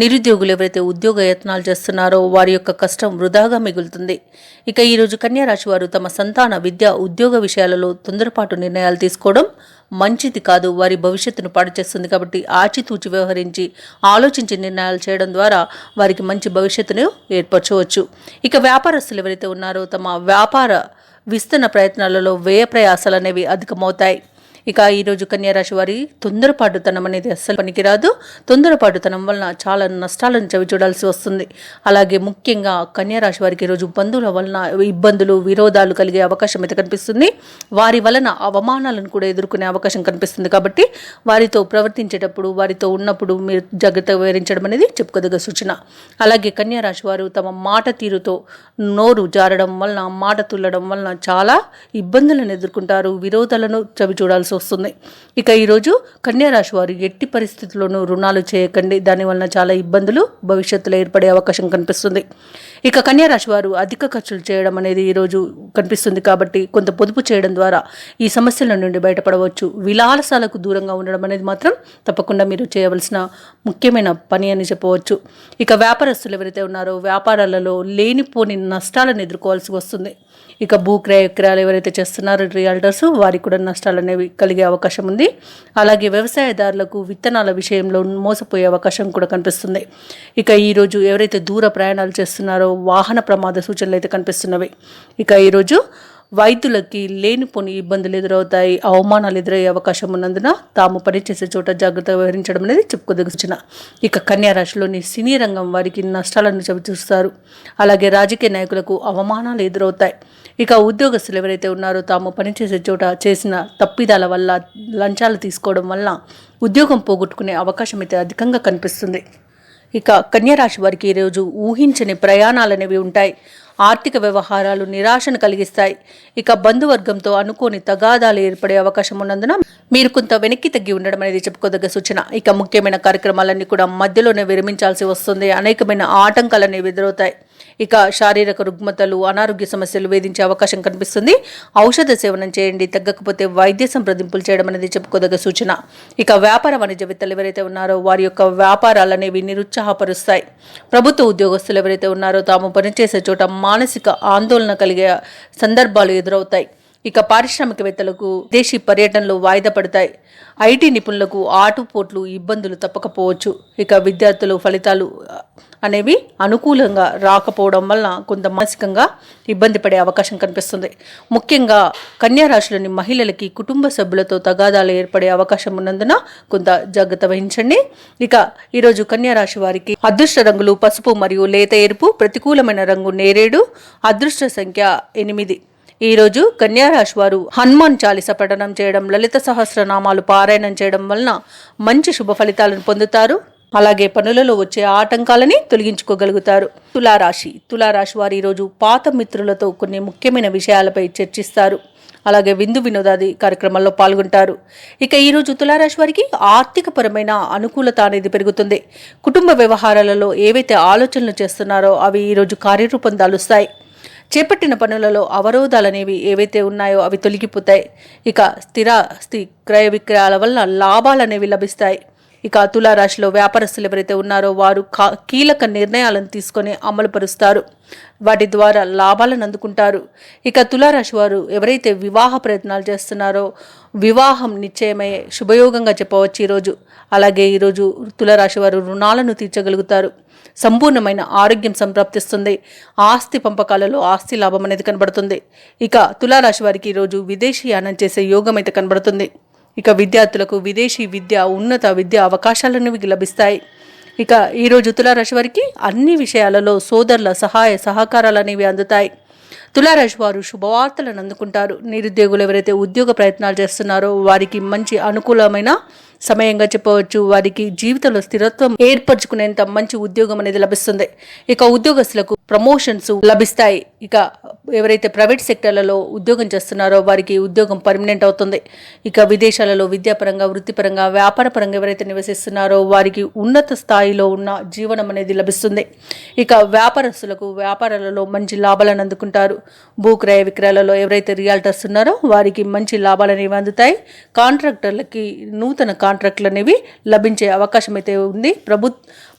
Speaker 1: నిరుద్యోగులు ఎవరైతే ఉద్యోగ యత్నాలు చేస్తున్నారో వారి యొక్క కష్టం వృధాగా మిగులుతుంది. ఇక ఈరోజు కన్యారాశి వారు తమ సంతాన విద్య ఉద్యోగ విషయాలలో తొందరపాటు నిర్ణయాలు తీసుకోవడం మంచిది కాదు. వారి భవిష్యత్తును పాడు చేస్తుంది. కాబట్టి ఆచితూచి వ్యవహరించి ఆలోచించి నిర్ణయాలు చేయడం ద్వారా వారికి మంచి భవిష్యత్తును ఏర్పరచవచ్చు. ఇక వ్యాపారస్తులు ఎవరైతే ఉన్నారో తమ వ్యాపార విస్తరణ ప్రయత్నాలలో వ్యయ ప్రయాసాలు అనేవి అధికమవుతాయి. ఇక ఈరోజు కన్యారాశి వారి తొందరపాటుతనం అనేది అస్సలు పనికిరాదు. తొందరపాటుతనం వలన చాలా నష్టాలను చవి చూడాల్సి వస్తుంది. అలాగే ముఖ్యంగా కన్యారాశి వారికి ఈరోజు బంధువుల వలన ఇబ్బందులు విరోధాలు కలిగే అవకాశం అయితే కనిపిస్తుంది. వారి వలన అవమానాలను కూడా ఎదుర్కొనే అవకాశం కనిపిస్తుంది. కాబట్టి వారితో ప్రవర్తించేటప్పుడు వారితో ఉన్నప్పుడు మీరు జాగ్రత్తగా వివరించడం అనేది చెప్పుకోదగ్గ సూచన. అలాగే కన్యారాశి వారు తమ మాట తీరుతో నోరు జారడం వలన మాట తుల్లడం వలన చాలా ఇబ్బందులను ఎదుర్కొంటారు. విరోధాలను చవి చూడాల్సి వస్తుంది. ఇక ఈరోజు కన్యారాశి వారు ఎట్టి పరిస్థితుల్లోనూ రుణాలు చేయకండి. దానివల్ల చాలా ఇబ్బందులు భవిష్యత్తులో ఏర్పడే అవకాశం కనిపిస్తుంది. ఇక కన్యారాశి వారు అధిక ఖర్చులు చేయడం అనేది ఈరోజు కనిపిస్తుంది. కాబట్టి కొంత పొదుపు చేయడం ద్వారా ఈ సమస్యల నుండి బయటపడవచ్చు. విలాసాలకు దూరంగా ఉండడం అనేది మాత్రం తప్పకుండా మీరు చేయవలసిన ముఖ్యమైన పని అని చెప్పవచ్చు. ఇక వ్యాపారస్తులు ఎవరైతే ఉన్నారో వ్యాపారాలలో లేనిపోని నష్టాలను ఎదుర్కోవాల్సి వస్తుంది. ఇక భూ క్రయ విక్రయాలు ఎవరైతే చేస్తున్నారో రియాల్టర్స్ వారికి కూడా నష్టాలు అనేవి కలిగే అవకాశం ఉంది. అలాగే వ్యవసాయదారులకు విత్తనాల విషయంలో మోసపోయే అవకాశం కూడా కనిపిస్తుంది. ఇక ఈరోజు ఎవరైతే దూర ప్రయాణాలు చేస్తున్నారో వాహన ప్రమాద సూచనలు అయితే కనిపిస్తున్నవి. ఇక ఈరోజు వైద్యులకి లేనిపోని ఇబ్బందులు ఎదురవుతాయి. అవమానాలు ఎదురయ్యే అవకాశం ఉన్నందున తాము పనిచేసే చోట జాగ్రత్తగా వ్యవహరించడం అనేది చెప్పుకోదగ్గ సూచన. ఇక కన్యారాశిలోని సినీ రంగం వారికి నష్టాలను చవిచూస్తారు. అలాగే రాజకీయ నాయకులకు అవమానాలు ఎదురవుతాయి. ఇక ఉద్యోగస్తులు ఎవరైతే ఉన్నారో తాము పనిచేసే చోట చేసిన తప్పిదాల వల్ల లంచాలు తీసుకోవడం వల్ల ఉద్యోగం పోగొట్టుకునే అవకాశం అయితే అధికంగా కనిపిస్తుంది. ఇక కన్యా రాశి వారికి ఈరోజు ఊహించని ప్రయాణాలు అనేవి ఉంటాయి. ఆర్థిక వ్యవహారాలు నిరాశను కలిగిస్తాయి. ఇక బంధువర్గంతో అనుకోని తగాదాలు ఏర్పడే అవకాశం ఉన్నందున మీరు కొంత వెనక్కి తగ్గి ఉండడం అనేది చెప్పుకోదగ్గ సూచన. ఇక ముఖ్యమైన కార్యక్రమాలన్నీ కూడా మధ్యలోనే విరమించాల్సి వస్తుంది. అనేకమైన ఆటంకాలు అనేవి ఎదురవుతాయి. ఇక శారీరక రుగ్మతలు, అనారోగ్య సమస్యలు వేధించే అవకాశం కనిపిస్తుంది. ఔషధ సేవనం చేయండి, తగ్గకపోతే వైద్య సంప్రదింపులు చేయడం అనేది చెప్పుకోదగ్గ సూచన. ఇక వ్యాపార వాణిజ్యవేత్తలు ఎవరైతే ఉన్నారో వారి యొక్క వ్యాపారాలు అనేవి నిరుత్సాహపరుస్తాయి. ప్రభుత్వ ఉద్యోగస్తులు ఎవరైతే ఉన్నారో తాము పనిచేసే చోట మానసిక ఆందోళన కలిగే సందర్భాలు ఎదురవుతాయి. ఇక పారిశ్రామికవేత్తలకు విదేశీ పర్యటనలు వాయిదా పడతాయి. ఐటీ నిపుణులకు ఆటుపోట్లు ఇబ్బందులు తప్పకపోవచ్చు. ఇక విద్యార్థులు ఫలితాలు అనేవి అనుకూలంగా రాకపోవడం వలన కొంత మానసికంగా ఇబ్బంది పడే అవకాశం కనిపిస్తుంది. ముఖ్యంగా కన్యా రాశిలోని మహిళలకి కుటుంబ సభ్యులతో తగాదాలు ఏర్పడే అవకాశం ఉన్నందున కొంత జాగ్రత్త వహించండి. ఇక ఈరోజు కన్యా రాశి వారికి అదృష్ట రంగులు పసుపు మరియు లేత ఎరుపు, ప్రతికూలమైన రంగు నేరేడు, అదృష్ట సంఖ్య 8. ఈరోజు కన్యా రాశి వారు హనుమాన్ చాలీస పఠనం చేయడం, లలిత సహస్రనామాలు పారాయణం చేయడం వలన మంచి శుభ ఫలితాలను పొందుతారు. అలాగే పనులలో వచ్చే ఆటంకాలని తొలగించుకోగలుగుతారు. తులారాశి వారు ఈరోజు పాత మిత్రులతో కొన్ని ముఖ్యమైన విషయాలపై చర్చిస్తారు. అలాగే విందు వినోదాది కార్యక్రమాల్లో పాల్గొంటారు. ఇక ఈరోజు తులారాశి వారికి ఆర్థిక పరమైన అనుకూలత అనేది పెరుగుతుంది. కుటుంబ వ్యవహారాలలో ఏవైతే ఆలోచనలు చేస్తున్నారో అవి ఈరోజు కార్యరూపం దాలుస్తాయి. చేపట్టిన పనులలో అవరోధాలనేవి ఏవైతే ఉన్నాయో అవి తొలగిపోతాయి. ఇక స్థిరాస్తి క్రయ విక్రయాల వల్ల లాభాలు అనేవి లభిస్తాయి. ఇక తులారాశిలో వ్యాపారస్తులు ఎవరైతే ఉన్నారో వారు కీలక నిర్ణయాలను తీసుకొని అమలుపరుస్తారు. వాటి ద్వారా లాభాలను అందుకుంటారు. ఇక తులారాశి వారు ఎవరైతే వివాహ ప్రయత్నాలు చేస్తున్నారో వివాహం నిశ్చయమయ్యే శుభయోగంగా చెప్పవచ్చు ఈరోజు. అలాగే ఈరోజు తులారాశి వారు రుణాలను తీర్చగలుగుతారు. సంపూర్ణమైన ఆరోగ్యం సంప్రాప్తిస్తుంది. ఆస్తి పంపకాలలో ఆస్తి లాభం అనేది కనబడుతుంది. ఇక తులారాశి వారికి ఈరోజు విదేశీయానం చేసే యోగం అయితే కనబడుతుంది. ఇక విద్యార్థులకు విదేశీ విద్య, ఉన్నత విద్య అవకాశాలనేవి లభిస్తాయి. ఇక ఈరోజు తులారాశి వారికి అన్ని విషయాలలో సోదరుల సహాయ సహకారాలు అనేవి అందుతాయి. తులారాశి వారు శుభవార్తలను అందుకుంటారు. నిరుద్యోగులు ఎవరైతే ఉద్యోగ ప్రయత్నాలు చేస్తున్నారో వారికి మంచి అనుకూలమైన సమయంగా చెప్పవచ్చు. వారికి జీవితంలో స్థిరత్వం ఏర్పరచుకునేంత మంచి ఉద్యోగం అనేది లభిస్తుంది. ఇక ఉద్యోగస్తులకు ప్రమోషన్స్ లభిస్తాయి. ఇక ఎవరైతే ప్రైవేట్ సెక్టర్లలో ఉద్యోగం చేస్తున్నారో వారికి ఉద్యోగం పర్మనెంట్ అవుతుంది. ఇక విదేశాలలో విద్యాపరంగా, వృత్తిపరంగా, వ్యాపారపరంగా ఎవరైతే నివసిస్తున్నారో వారికి ఉన్నత స్థాయిలో ఉన్న జీవనం అనేది లభిస్తుంది. ఇక వ్యాపారస్తులకు వ్యాపారాలలో మంచి లాభాలను అందుకుంటారు. భూక్రయ విక్రయాలలో ఎవరైతే రియాల్టర్స్ ఉన్నారో వారికి మంచి లాభాలు అనేవి అందుతాయి. కాంట్రాక్టర్లకి నూతన కాంట్రాక్టులు అనేవి లభించే అవకాశం అయితే ఉంది.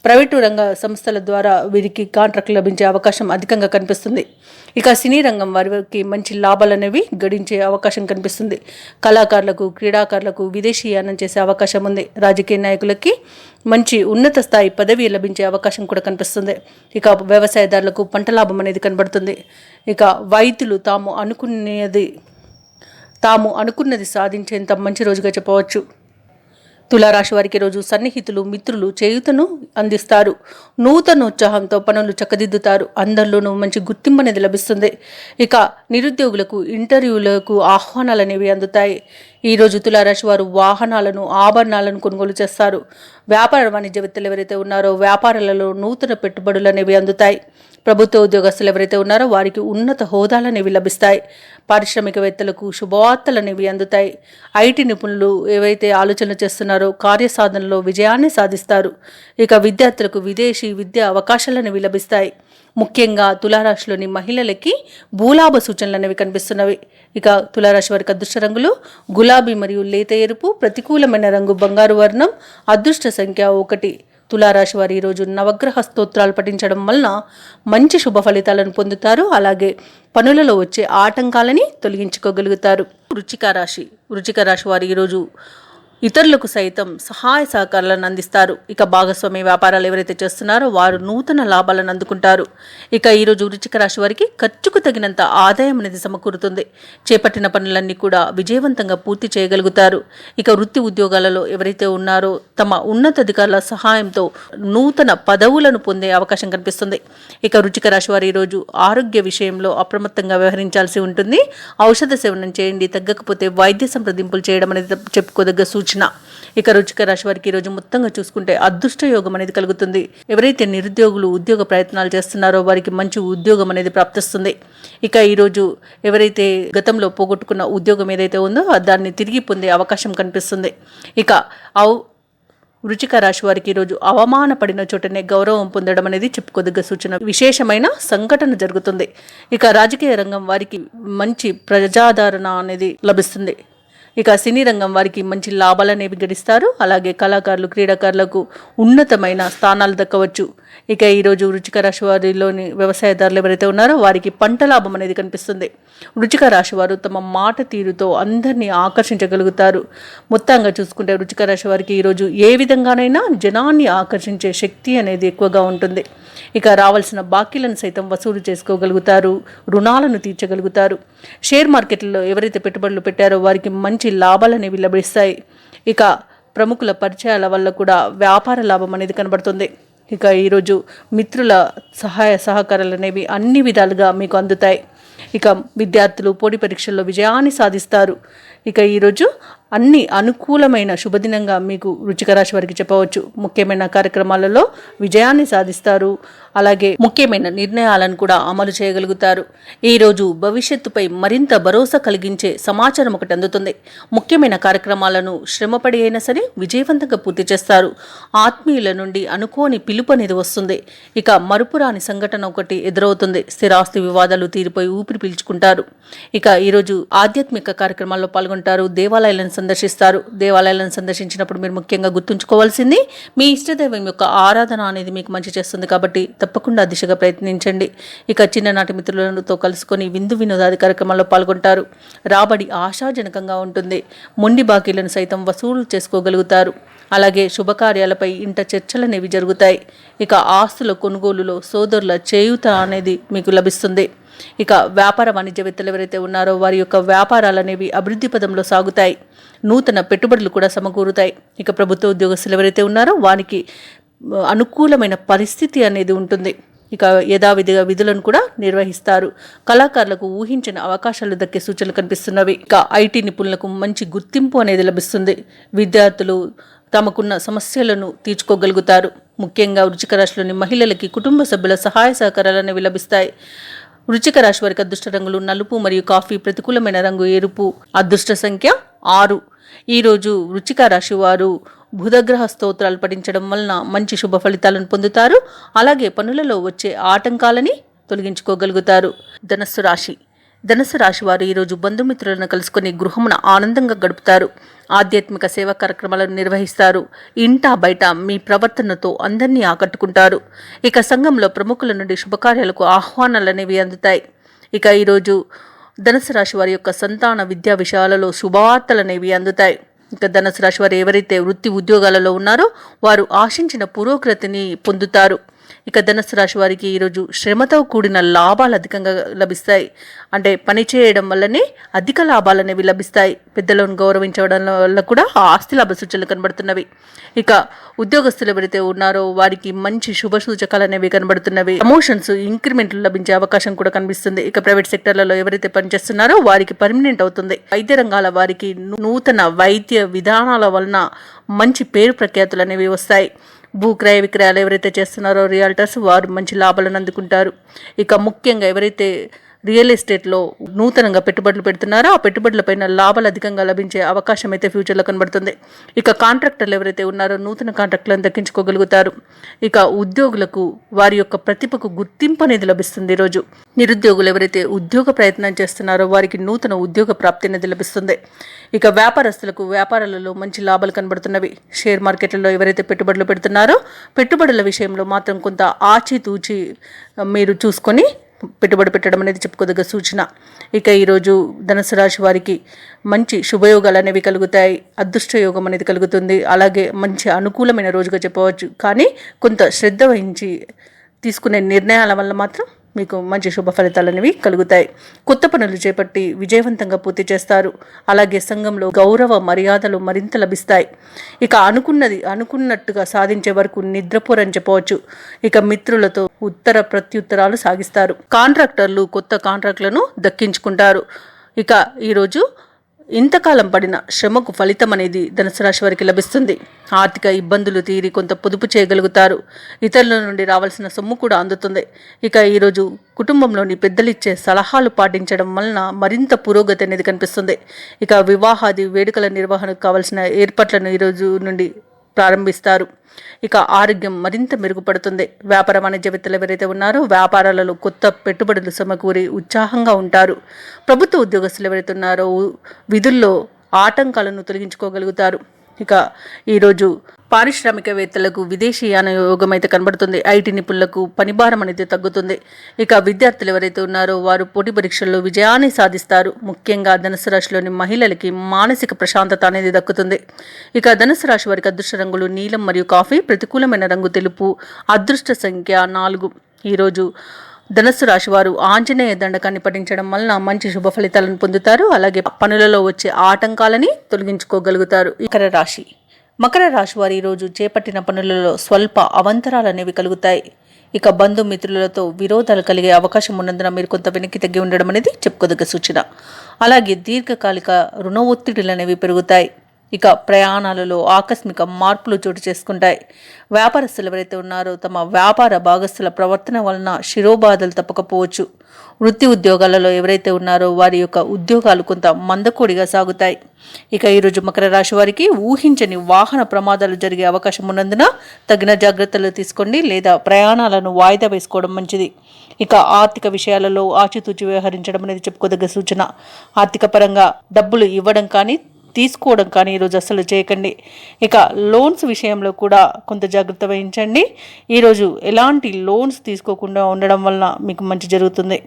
Speaker 1: ప్రైవేటు రంగ సంస్థల ద్వారా వీరికి కాంట్రాక్టులు లభించే అవకాశం అధికంగా కనిపిస్తుంది. ఇక సినీ రంగం వారికి మంచి లాభాలు అనేవి గడించే అవకాశం కనిపిస్తుంది. కళాకారులకు, క్రీడాకారులకు విదేశీయానం చేసే అవకాశం ఉంది. రాజకీయ నాయకులకి మంచి ఉన్నత స్థాయి పదవి లభించే అవకాశం కూడా కనిపిస్తుంది. ఇక వ్యవసాయదారులకు పంట లాభం అనేది కనబడుతుంది. ఇక వైద్యులు తాము అనుకున్నది సాధించేంత మంచి రోజుగా చెప్పవచ్చు. తులారాశి వారికి రోజు సన్నిహితులు, మిత్రులు చేయూతను అందిస్తారు. నూతన ఉత్సాహంతో పనులు చక్కదిద్దుతారు. అందరిలోనూ మంచి గుర్తింపు అనేది లభిస్తుంది. ఇక నిరుద్యోగులకు ఇంటర్వ్యూలకు ఆహ్వానాలు అనేవి అందుతాయి. ఈరోజు తులారాశి వారు వాహనాలను, ఆభరణాలను కొనుగోలు చేస్తారు. వ్యాపార వాణిజ్యవేత్తలు ఎవరైతే ఉన్నారో వ్యాపారాలలో నూతన పెట్టుబడులు అనేవి అందుతాయి. ప్రభుత్వ ఉద్యోగస్తులు ఎవరైతే ఉన్నారో వారికి ఉన్నత హోదాలు అనేవి లభిస్తాయి. పారిశ్రామికవేత్తలకు శుభవార్తలు అనేవి అందుతాయి. ఐటీ నిపుణులు ఏవైతే ఆలోచనలు చేస్తున్నారో కార్యసాధనలో విజయాన్ని సాధిస్తారు. ఇక విద్యార్థులకు విదేశీ విద్యా అవకాశాలు అనేవి లభిస్తాయి. ముఖ్యంగా తులారాశిలోని మహిళలకి భూలాభ సూచనలు అనేవి కనిపిస్తున్నవి. ఇక తులారాశి వారికి అదృష్ట రంగులు గులాబీ మరియు లేత ఎరుపు, ప్రతికూలమైన రంగు బంగారు వర్ణం, అదృష్ట సంఖ్య 1. తులారాశి వారు ఈరోజు నవగ్రహ స్తోత్రాలు పఠించడం వలన మంచి శుభ ఫలితాలను పొందుతారు. అలాగే పనులలో వచ్చే ఆటంకాలని తొలగించుకోగలుగుతారు. వృశ్చిక రాశి వారు ఈరోజు ఇతరులకు సైతం సహాయ సహకారాలను అందిస్తారు. ఇక భాగస్వామ్య వ్యాపారాలు ఎవరైతే చేస్తున్నారో వారు నూతన లాభాలను అందుకుంటారు. ఇక ఈరోజు వృశ్చిక రాశి వారికి ఖర్చుకు తగినంత ఆదాయం అనేది సమకూరుతుంది. చేపట్టిన పనులన్నీ కూడా విజయవంతంగా పూర్తి చేయగలుగుతారు. ఇక వృత్తి ఉద్యోగాలలో ఎవరైతే ఉన్నారో తమ ఉన్నతాధికారుల సహాయంతో నూతన పదవులను పొందే అవకాశం కనిపిస్తుంది. ఇక వృశ్చిక రాశి వారు ఈరోజు ఆరోగ్య విషయంలో అప్రమత్తంగా వ్యవహరించాల్సి ఉంటుంది. ఔషధ సేవనం చేయండి, తగ్గకపోతే వైద్య సంప్రదింపులు చేయడం అనేది చెప్పుకోదగ్గ సూచన. ఇక వృశ్చిక రాశి వారికి ఈరోజు మొత్తంగా చూసుకుంటే అదృష్ట యోగం అనేది కలుగుతుంది. ఎవరైతే నిరుద్యోగులు ఉద్యోగ ప్రయత్నాలు చేస్తున్నారో వారికి మంచి ఉద్యోగం అనేది ప్రాప్తిస్తుంది. ఇక ఈరోజు ఎవరైతే గతంలో పోగొట్టుకున్న ఉద్యోగం ఏదైతే ఉందో దాన్ని తిరిగి పొందే అవకాశం కనిపిస్తుంది. ఇక వృశ్చిక రాశి వారికి ఈరోజు అవమానపడిన చోటనే గౌరవం పొందడం అనేది చెప్పుకోదగ్గ సూచన. విశేషమైన సంఘటన జరుగుతుంది. ఇక రాజకీయ రంగం వారికి మంచి ప్రజాదరణ అనేది లభిస్తుంది. ఇక సినీ రంగం వారికి మంచి లాభాలు అనేవి గడిస్తారు. అలాగే కళాకారులు, క్రీడాకారులకు ఉన్నతమైన స్థానాలు దక్కవచ్చు. ఇక ఈరోజు వృశ్చిక రాశి వారిలోని వ్యవసాయదారులు ఎవరైతే ఉన్నారో వారికి పంట లాభం అనేది కనిపిస్తుంది. వృశ్చిక రాశి వారు తమ మాట తీరుతో అందరినీ ఆకర్షించగలుగుతారు. మొత్తంగా చూసుకుంటే వృశ్చిక రాశి వారికి ఈరోజు ఏ విధంగానైనా జనాన్ని ఆకర్షించే శక్తి అనేది ఎక్కువగా ఉంటుంది. ఇక రావాల్సిన బాకీలను సైతం వసూలు చేసుకోగలుగుతారు, రుణాలను తీర్చగలుగుతారు. షేర్ మార్కెట్లో ఎవరైతే పెట్టుబడులు పెట్టారో వారికి మంచి లాభాలు అనేవి లభిస్తాయి. ఇక ప్రముఖుల పరిచయాల వల్ల కూడా వ్యాపార లాభం అనేది కనబడుతుంది. ఇక ఈరోజు మిత్రుల సహాయ సహకారాలు అనేవి అన్ని విధాలుగా మీకు అందుతాయి. ఇక విద్యార్థులు పోటీ పరీక్షల్లో విజయాన్ని సాధిస్తారు. ఇక ఈరోజు అన్ని అనుకూలమైన శుభదినంగా మీకు వృశ్చిక రాశి వారికి చెప్పవచ్చు. ముఖ్యమైన కార్యక్రమాలలో విజయాన్ని సాధిస్తారు. అలాగే ముఖ్యమైన నిర్ణయాలను కూడా అమలు చేయగలుగుతారు. ఈరోజు భవిష్యత్తుపై మరింత భరోసా కలిగించే సమాచారం ఒకటి అందుతుంది. ముఖ్యమైన కార్యక్రమాలను శ్రమపడి అయినా సరే విజయవంతంగా పూర్తి చేస్తారు. ఆత్మీయుల నుండి అనుకోని పిలుపు అనేది వస్తుంది. ఇక మరుపురాని సంఘటన ఒకటి ఎదురవుతుంది. స్థిరాస్తి వివాదాలు తీరిపోయి ఊపిరి పీల్చుకుంటారు. ఇక ఈరోజు ఆధ్యాత్మిక కార్యక్రమాల్లో పాల్గొంటారు. దేవాలయాలను సందర్శిస్తారు. దేవాలయాలను సందర్శించినప్పుడు మీరు ముఖ్యంగా గుర్తుంచుకోవాల్సింది మీ ఇష్టదైవం యొక్క ఆరాధన అనేది మీకు మంచి చేస్తుంది. కాబట్టి తప్పకుండా దిశగా ప్రయత్నించండి. ఇక చిన్ననాటి మిత్రులతో కలుసుకొని విందు వినోదాది కార్యక్రమాల్లో పాల్గొంటారు. రాబడి ఆశాజనకంగా ఉంటుంది. మొండి బాకీలను సైతం వసూలు చేసుకోగలుగుతారు. అలాగే శుభకార్యాలపై ఇంట చర్చలు అనేవి జరుగుతాయి. ఇక ఆస్తుల కొనుగోలులో సోదరుల చేయూత అనేది మీకు లభిస్తుంది. ఇక వ్యాపార వాణిజ్యవేత్తలు ఎవరైతే ఉన్నారో వారి యొక్క వ్యాపారాలు అనేవి అభివృద్ధి పదంలో సాగుతాయి. నూతన పెట్టుబడులు కూడా సమకూరుతాయి. ఇక ప్రభుత్వ ఉద్యోగస్తులు ఎవరైతే ఉన్నారో వారికి అనుకూలమైన పరిస్థితి అనేది ఉంటుంది. ఇక యథావిధిగా విధులను కూడా నిర్వహిస్తారు. కళాకారులకు ఊహించిన అవకాశాలు దక్కే సూచనలు కనిపిస్తున్నవి. ఇక ఐటీ నిపుణులకు మంచి గుర్తింపు అనేది లభిస్తుంది. విద్యార్థులు తమకున్న సమస్యలను తీర్చుకోగలుగుతారు. ముఖ్యంగా వృశ్చిక రాశిలోని మహిళలకి కుటుంబ సభ్యుల సహాయ సహకారాలు అనేవి లభిస్తాయి. వృశ్చిక రాశి వారికి అదృష్ట రంగులు నలుపు మరియు కాఫీ, ప్రతికూలమైన రంగు ఎరుపు, అదృష్ట సంఖ్య 6. ఈరోజు వృశ్చిక రాశి వారు బుధగ్రహ స్తోత్రాలు పఠించడం వలన మంచి శుభ ఫలితాలను పొందుతారు. అలాగే పనులలో వచ్చే ఆటంకాలని తొలగించుకోగలుగుతారు. ధనుస్సు రాశి వారు ఈరోజు బంధుమిత్రులను కలుసుకొని గృహమున ఆనందంగా గడుపుతారు. ఆధ్యాత్మిక సేవా కార్యక్రమాలను నిర్వహిస్తారు. ఇంటా బయట మీ ప్రవర్తనతో అందరినీ ఆకట్టుకుంటారు. ఇక సంఘంలో ప్రముఖుల నుండి శుభకార్యాలకు ఆహ్వానాలు అనేవి అందుతాయి. ఇక ఈరోజు ధనుసు రాశి వారి యొక్క సంతాన విద్యా విషయాలలో శుభవార్తలు అనేవి అందుతాయి. ఇక ధనుసు రాశి వారు ఎవరైతే వృత్తి ఉద్యోగాలలో ఉన్నారో వారు ఆశించిన పురోగతిని పొందుతారు. ఇక ధనుసు రాశి వారికి ఈరోజు శ్రమతో కూడిన లాభాలు అధికంగా లభిస్తాయి. అంటే పని చేయడం వల్లనే అధిక లాభాలు అనేవి లభిస్తాయి. పెద్దలను గౌరవించడం వల్ల కూడా ఆస్తి లాభ సూచనలు కనబడుతున్నవి. ఇక ఉద్యోగస్తులు ఎవరైతే ఉన్నారో వారికి మంచి శుభ సూచకాలు అనేవి కనబడుతున్నవి. ప్రమోషన్స్, ఇంక్రిమెంట్లు లభించే అవకాశం కూడా కనిపిస్తుంది. ఇక ప్రైవేట్ సెక్టర్లలో ఎవరైతే పనిచేస్తున్నారో వారికి పర్మనెంట్ అవుతుంది. వైద్య రంగాల వారికి నూతన వైద్య విధానాల వలన మంచి పేరు ప్రఖ్యాతులు అనేవి వస్తాయి. భూ క్రయ విక్రయాలు ఎవరైతే చేస్తున్నారో రియాల్టర్స్ వారు మంచి లాభాలను అందుకుంటారు. ఇక ముఖ్యంగా ఎవరైతే రియల్ ఎస్టేట్లో నూతనంగా పెట్టుబడులు పెడుతున్నారో ఆ పెట్టుబడులపైన లాభాలు అధికంగా లభించే అవకాశం అయితే ఫ్యూచర్లో కనబడుతుంది. ఇక కాంట్రాక్టర్లు ఎవరైతే ఉన్నారో నూతన కాంట్రాక్టులను దక్కించుకోగలుగుతారు. ఇక ఉద్యోగులకు వారి యొక్క ప్రతిభకు గుర్తింపు అనేది లభిస్తుంది. ఈరోజు నిరుద్యోగులు ఎవరైతే ఉద్యోగ ప్రయత్నం చేస్తున్నారో వారికి నూతన ఉద్యోగ ప్రాప్తి అనేది లభిస్తుంది. ఇక వ్యాపారస్తులకు వ్యాపారాలలో మంచి లాభాలు కనబడుతున్నవి. షేర్ మార్కెట్లలో ఎవరైతే పెట్టుబడులు పెడుతున్నారో పెట్టుబడుల విషయంలో మాత్రం కొంత ఆచితూచి మీరు చూసుకొని పెట్టుబడి పెట్టడం అనేది చెప్పుకోదగ్గ సూచన. ఇక ఈరోజు ధనుసు రాశి వారికి మంచి శుభయోగాలు అనేవి కలుగుతాయి. అదృష్ట యోగం అనేది కలుగుతుంది. అలాగే మంచి అనుకూలమైన రోజుగా చెప్పవచ్చు. కానీ కొంత శ్రద్ధ వహించి తీసుకునే నిర్ణయాల వల్ల మాత్రం మీకు మంచి శుభ ఫలితాలు అనేవి కలుగుతాయి. కొత్త పనులు చేపట్టి విజయవంతంగా పూర్తి చేస్తారు. అలాగే సంఘంలో గౌరవ మర్యాదలు మరింత లభిస్తాయి. ఇక అనుకున్నట్టుగా సాధించే వరకు నిద్రపోరని చెప్పవచ్చు. ఇక మిత్రులతో ఉత్తర ప్రత్యుత్తరాలు సాగిస్తారు. కాంట్రాక్టర్లు కొత్త కాంట్రాక్టులను దక్కించుకుంటారు. ఇక ఈరోజు ఇంతకాలం పడిన శ్రమకు ఫలితం అనేది ధనుసు రాశి వారికి లభిస్తుంది. ఆర్థిక ఇబ్బందులు తీరి కొంత పొదుపు చేయగలుగుతారు. ఇతరుల నుండి రావాల్సిన సొమ్ము కూడా అందుతుంది. ఇక ఈరోజు కుటుంబంలోని పెద్దలిచ్చే సలహాలు పాటించడం వలన మరింత పురోగతి అనేది కనిపిస్తుంది. ఇక వివాహాది వేడుకల నిర్వహణకు కావాల్సిన ఏర్పాట్లను ఈరోజు నుండి ప్రారంభిస్తారు. ఇక ఆరోగ్యం మరింత మెరుగుపడుతుంది. వ్యాపార వాణిజ్యవేత్తలు ఎవరైతే ఉన్నారో వ్యాపారాలలో కొత్త పెట్టుబడులు సమకూరి ఉత్సాహంగా ఉంటారు. ప్రభుత్వ ఉద్యోగస్తులు ఎవరైతే ఉన్నారో విధుల్లో ఆటంకాలను తొలగించుకోగలుగుతారు. ఇక ఈరోజు పారిశ్రామికవేత్తలకు విదేశీయాన యోగం అయితే కనబడుతుంది. ఐటీ నిపుణులకు పనిభారం అనేది తగ్గుతుంది. ఇక విద్యార్థులు ఎవరైతే ఉన్నారో వారు పోటీ పరీక్షల్లో విజయాన్ని సాధిస్తారు. ముఖ్యంగా ధనుసు రాశిలోని మహిళలకి మానసిక ప్రశాంతత అనేది దక్కుతుంది. ఇక ధనుసు రాశి వారికి అదృష్ట రంగులు నీలం మరియు కాఫీ, ప్రతికూలమైన రంగు తెలుపు, అదృష్ట సంఖ్య 4. ఈరోజు ధనుస్సు రాశి వారు ఆంజనేయ దండకాన్ని పఠించడం వలన మంచి శుభ ఫలితాలను పొందుతారు. అలాగే పనులలో వచ్చే ఆటంకాలని తొలగించుకోగలుగుతారు. మకర రాశి వారు ఈరోజు చేపట్టిన పనులలో స్వల్ప అవంతరాలు అనేవి కలుగుతాయి. ఇక బంధుమిత్రులతో విరోధాలు కలిగే అవకాశం ఉన్నందున మీరు కొంత వెనక్కి తగ్గి ఉండడం అనేది చెప్పుకోదగ్గ సూచన. అలాగే దీర్ఘకాలిక రుణ ఒత్తిడులు అనేవి పెరుగుతాయి. ఇక ప్రయాణాలలో ఆకస్మిక మార్పులు చోటు చేసుకుంటాయి. వ్యాపారస్తులు ఎవరైతే ఉన్నారో తమ వ్యాపార భాగస్తుల ప్రవర్తన వలన శిరోబాధలు తప్పకపోవచ్చు. వృత్తి ఉద్యోగాలలో ఎవరైతే ఉన్నారో వారి యొక్క ఉద్యోగాలు కొంత మందకోడిగా సాగుతాయి. ఇక ఈరోజు మకర రాశి వారికి ఊహించని వాహన ప్రమాదాలు జరిగే అవకాశం ఉన్నందున తగిన జాగ్రత్తలు తీసుకోండి లేదా ప్రయాణాలను వాయిదా వేసుకోవడం మంచిది. ఇక ఆర్థిక విషయాలలో ఆచితూచి వ్యవహరించడం అనేది చెప్పుకోదగ్గ సూచన. ఆర్థిక పరంగా డబ్బులు ఇవ్వడం కానీ తీసుకోవడం కానీ ఈరోజు అసలు చేయకండి. ఇక లోన్స్ విషయంలో కూడా కొంత జాగ్రత్త వహించండి. ఈరోజు ఎలాంటి లోన్స్ తీసుకోకుండా ఉండడం వలన మీకు మంచి జరుగుతుంది.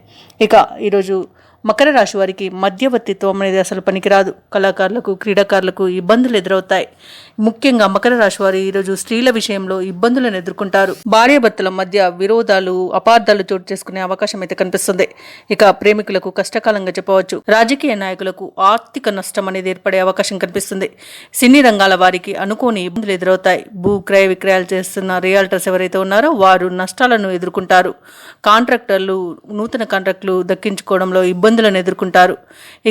Speaker 1: ఇక ఈరోజు మకర రాశి వారికి మధ్యవర్తిత్వం అనేది అసలు పనికిరాదు. కళాకారులకు, క్రీడాకారులకు ఇబ్బందులు ఎదురవుతాయి. ముఖ్యంగా మకర రాశి వారు ఈరోజు స్త్రీల విషయంలో ఇబ్బందులను ఎదుర్కొంటారు. భార్యాభర్తల మధ్య విరోధాలు, అపార్థాలు చోటు చేసుకునే అవకాశం అయితే కనిపిస్తుంది. ఇక ప్రేమికులకు కష్టకాలంగా చెప్పవచ్చు. రాజకీయ నాయకులకు ఆర్థిక నష్టం అనేది ఏర్పడే అవకాశం కనిపిస్తుంది. సినీ రంగాల వారికి అనుకోని ఇబ్బందులు ఎదురవుతాయి. భూ క్రయ విక్రయాలు చేస్తున్న రియాల్టర్స్ ఎవరైతే ఉన్నారో వారు నష్టాలను ఎదుర్కొంటారు. కాంట్రాక్టర్లు నూతన కాంట్రాక్టులు దక్కించుకోవడంలో ఇబ్బందులను ఎదుర్కొంటారు.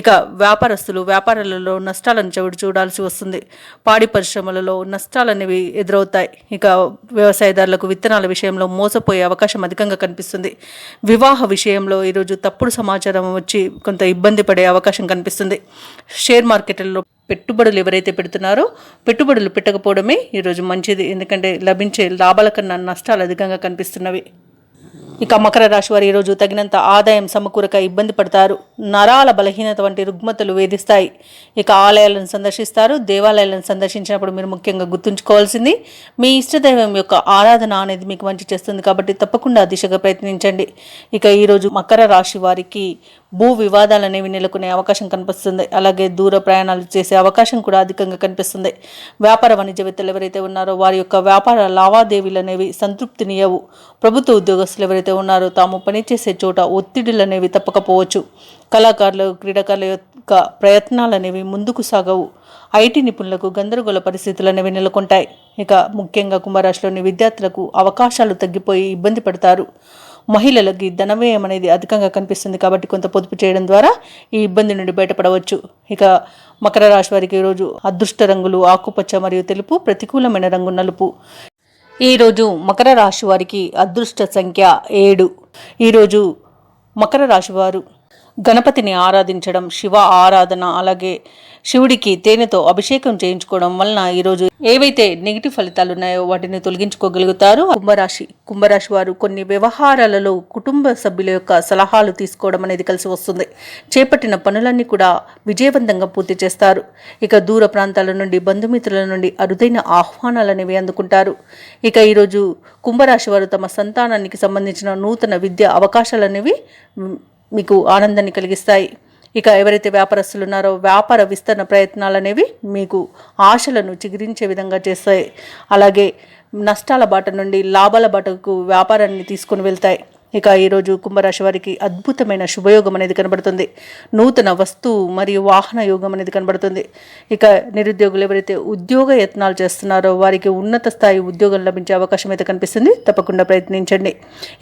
Speaker 1: ఇక వ్యాపారస్తులు వ్యాపారాలలో నష్టాలను చూడాల్సి వస్తుంది. పాడి పరిశ్రమలలో నష్టాలనేవి ఎదురవుతాయి. ఇక వ్యవసాయదారులకు విత్తనాల విషయంలో మోసపోయే అవకాశం అధికంగా కనిపిస్తుంది. వివాహ విషయంలో ఈరోజు తప్పుడు సమాచారం వచ్చి కొంత ఇబ్బంది పడే అవకాశం కనిపిస్తుంది. షేర్ మార్కెట్లలో పెట్టుబడులు ఎవరైతే పెడుతున్నారో పెట్టుబడులు పెట్టకపోవడమే ఈరోజు మంచిది. ఎందుకంటే లభించే లాభాల కన్నా నష్టాలు అధికంగా కనిపిస్తున్నవి. ఇక మకర రాశి వారు ఈరోజు తగినంత ఆదాయం సమకూరక ఇబ్బంది పడతారు. నరాల బలహీనత వంటి రుగ్మతలు వేధిస్తాయి. ఇక ఆలయాలను సందర్శిస్తారు. దేవాలయాలను సందర్శించినప్పుడు మీరు ముఖ్యంగా గుర్తుంచుకోవాల్సింది మీ ఇష్టదైవం యొక్క ఆరాధన అనేది మీకు మంచి చేస్తుంది. కాబట్టి తప్పకుండా దిశగా ప్రయత్నించండి. ఇక ఈరోజు మకర రాశి వారికి భూ వివాదాలు అనేవి నెలకొనే అవకాశం కనిపిస్తుంది. అలాగే దూర ప్రయాణాలు చేసే అవకాశం కూడా అధికంగా కనిపిస్తుంది. వ్యాపార వాణిజ్యవేత్తలు ఎవరైతే ఉన్నారో వారి యొక్క వ్యాపార లావాదేవీలు అనేవి సంతృప్తినియవు. ప్రభుత్వ ఉద్యోగస్తులు ఎవరైతే ఉన్నారో తాము పనిచేసే చోట ఒత్తిడులు అనేవి తప్పకపోవచ్చు. కళాకారులు, క్రీడాకారుల యొక్క ప్రయత్నాలు అనేవి ముందుకు సాగవు. ఐటీ నిపుణులకు గందరగోళ పరిస్థితులు అనేవి నెలకొంటాయి. ఇక ముఖ్యంగా కుంభరాశిలోని విద్యార్థులకు అవకాశాలు తగ్గిపోయి ఇబ్బంది పడతారు. మహిళలకి ధనవ్యయం అనేది అధికంగా కనిపిస్తుంది. కాబట్టి కొంత పొదుపు చేయడం ద్వారా ఈ ఇబ్బంది నుండి బయటపడవచ్చు. ఇక మకర రాశి వారికి ఈరోజు అదృష్ట రంగులు ఆకుపచ్చ మరియు తెలుపు, ప్రతికూలమైన రంగు నలుపు. ఈరోజు మకర రాశి వారికి అదృష్ట సంఖ్య 7. ఈరోజు మకర రాశి వారు గణపతిని ఆరాధించడం, శివ ఆరాధన, అలాగే శివుడికి తేనెతో అభిషేకం చేయించుకోవడం వలన ఈరోజు ఏవైతే నెగిటివ్ ఫలితాలు ఉన్నాయో వాటిని తొలగించుకోగలుగుతారు. కుంభరాశి వారు కొన్ని వ్యవహారాలలో కుటుంబ సభ్యుల యొక్క సలహాలు తీసుకోవడం అనేది కలిసి వస్తుంది. చేపట్టిన పనులన్నీ కూడా విజయవంతంగా పూర్తి చేస్తారు. ఇక దూర ప్రాంతాల నుండి, బంధుమిత్రుల నుండి అరుదైన ఆహ్వానాలు అనేవి అందుకుంటారు. ఇక ఈరోజు కుంభరాశి వారు తమ సంతానానికి సంబంధించిన నూతన విద్యా అవకాశాలు అనేవి మీకు ఆనందాన్ని కలిగిస్తాయి. ఇక ఎవరైతే వ్యాపారస్తులు ఉన్నారో వ్యాపార విస్తరణ ప్రయత్నాలు అనేవి మీకు ఆశలను చిగురించే విధంగా చేస్తాయి. అలాగే నష్టాల బాట నుండి లాభాల బాటకు వ్యాపారాన్ని తీసుకుని వెళ్తాయి. ఇక ఈరోజు కుంభరాశి వారికి అద్భుతమైన శుభయోగం అనేది కనబడుతుంది. నూతన వస్తువు మరియు వాహన యోగం అనేది కనబడుతుంది. ఇక నిరుద్యోగులు ఎవరైతే ఉద్యోగ యత్నాలు చేస్తున్నారో వారికి ఉన్నత స్థాయి ఉద్యోగం లభించే అవకాశం అయితే కనిపిస్తుంది. తప్పకుండా ప్రయత్నించండి.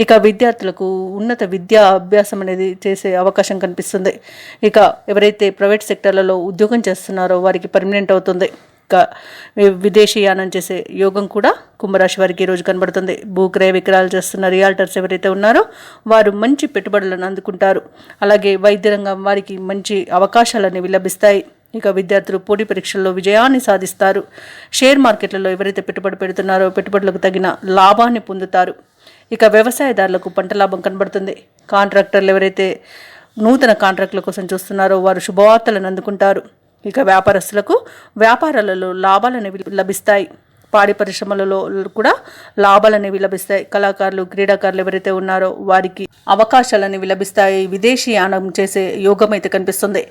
Speaker 1: ఇక విద్యార్థులకు ఉన్నత విద్యా అభ్యాసం అనేది చేసే అవకాశం కనిపిస్తుంది. ఇక ఎవరైతే ప్రైవేట్ సెక్టర్లలో ఉద్యోగం చేస్తున్నారో వారికి పర్మనెంట్ అవుతుంది. విదేశీయానం చేసే యోగం కూడా కుంభరాశి వారికి ఈరోజు కనబడుతుంది. భూక్రయ విక్రయాలు చేస్తున్న రియాల్టర్స్ ఎవరైతే ఉన్నారో వారు మంచి పెట్టుబడులను అందుకుంటారు. అలాగే వైద్య రంగం వారికి మంచి అవకాశాలు అనేవి లభిస్తాయి. ఇక విద్యార్థులు పోటీ పరీక్షల్లో విజయాన్ని సాధిస్తారు. షేర్ మార్కెట్లలో ఎవరైతే పెట్టుబడి పెడుతున్నారో పెట్టుబడులకు తగిన లాభాన్ని పొందుతారు. ఇక వ్యవసాయదారులకు పంట లాభం కనబడుతుంది. కాంట్రాక్టర్లు ఎవరైతే నూతన కాంట్రాక్టుల కోసం చూస్తున్నారో వారు శుభవార్తలను అందుకుంటారు. ఇక వ్యాపారస్తులకు వ్యాపారాలలో లాభాలు అనేవి లభిస్తాయి. పాడి పరిశ్రమలలో కూడా లాభాలు అనేవి లభిస్తాయి. కళాకారులు క్రీడాకారులు ఎవరైతే ఉన్నారో వారికి అవకాశాలు అనేవి లభిస్తాయి. విదేశీయానం చేసే యోగం అయితే కనిపిస్తుంది.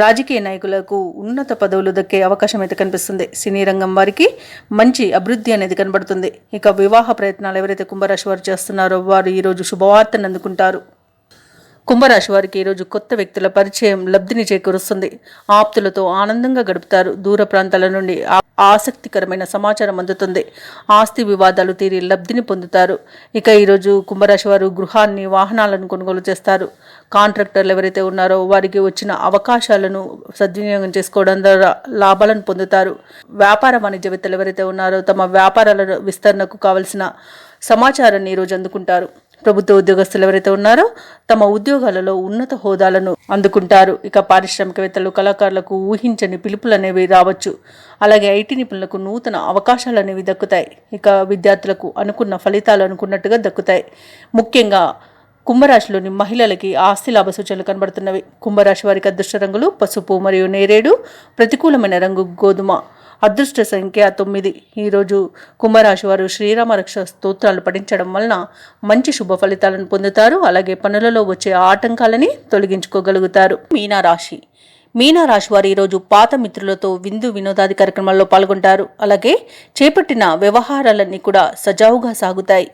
Speaker 1: రాజకీయ నాయకులకు ఉన్నత పదవులు దక్కే అవకాశం అయితే కనిపిస్తుంది. సినీ రంగం వారికి మంచి అభివృద్ధి అనేది కనబడుతుంది. ఇక వివాహ ప్రయత్నాలు ఎవరైతే కుంభరాశి వారు చేస్తున్నారో వారు ఈరోజు శుభవార్తను అందుకుంటారు. కుంభరాశి వారికి ఈరోజు కొత్త వ్యక్తుల పరిచయం లబ్ధిని చేకూరుస్తుంది. ఆప్తులతో ఆనందంగా గడుపుతారు. దూర ప్రాంతాల నుండి ఆసక్తికరమైన సమాచారం అందుతుంది. ఆస్తి వివాదాలు తీరి లబ్ధిని పొందుతారు. ఇక ఈరోజు కుంభరాశి వారు గృహాన్ని వాహనాలను కొనుగోలు చేస్తారు. కాంట్రాక్టర్లు ఎవరైతే ఉన్నారో వారికి వచ్చిన అవకాశాలను సద్వినియోగం చేసుకోవడం ద్వారా లాభాలను పొందుతారు. వ్యాపార వాణిజ్యవేత్తలు ఎవరైతే ఉన్నారో తమ వ్యాపారాల విస్తరణకు కావలసిన సమాచారాన్ని ఈరోజు అందుకుంటారు. ప్రభుత్వ ఉద్యోగస్తులు ఎవరైతే ఉన్నారో తమ ఉద్యోగాలలో ఉన్నత హోదాలను అందుకుంటారు. ఇక పారిశ్రామికవేత్తలు కళాకారులకు ఊహించని పిలుపులు అనేవి రావచ్చు. అలాగే ఐటీ నిపుణులకు నూతన అవకాశాలు అనేవి దక్కుతాయి. ఇక విద్యార్థులకు అనుకున్న ఫలితాలు అనుకున్నట్టుగా దక్కుతాయి. ముఖ్యంగా కుంభరాశిలోని మహిళలకి ఆస్తి లాభ సూచనలు కనబడుతున్నవి. కుంభరాశి వారికి అదృష్ట రంగులు పసుపు మరియు నేరేడు. ప్రతికూలమైన రంగు గోధుమ. అదృష్ట సంఖ్య 9. ఈరోజు కుంభరాశి వారు శ్రీరామ రక్ష స్తోత్రాలు పఠించడం వలన మంచి శుభ ఫలితాలను పొందుతారు. అలాగే పనులలో వచ్చే ఆటంకాలని తొలగించుకోగలుగుతారు. మీనరాశి వారు ఈరోజు పాత మిత్రులతో విందు వినోదాది కార్యక్రమాల్లో పాల్గొంటారు. అలాగే చేపట్టిన వ్యవహారాలన్నీ కూడా సజావుగా సాగుతాయి.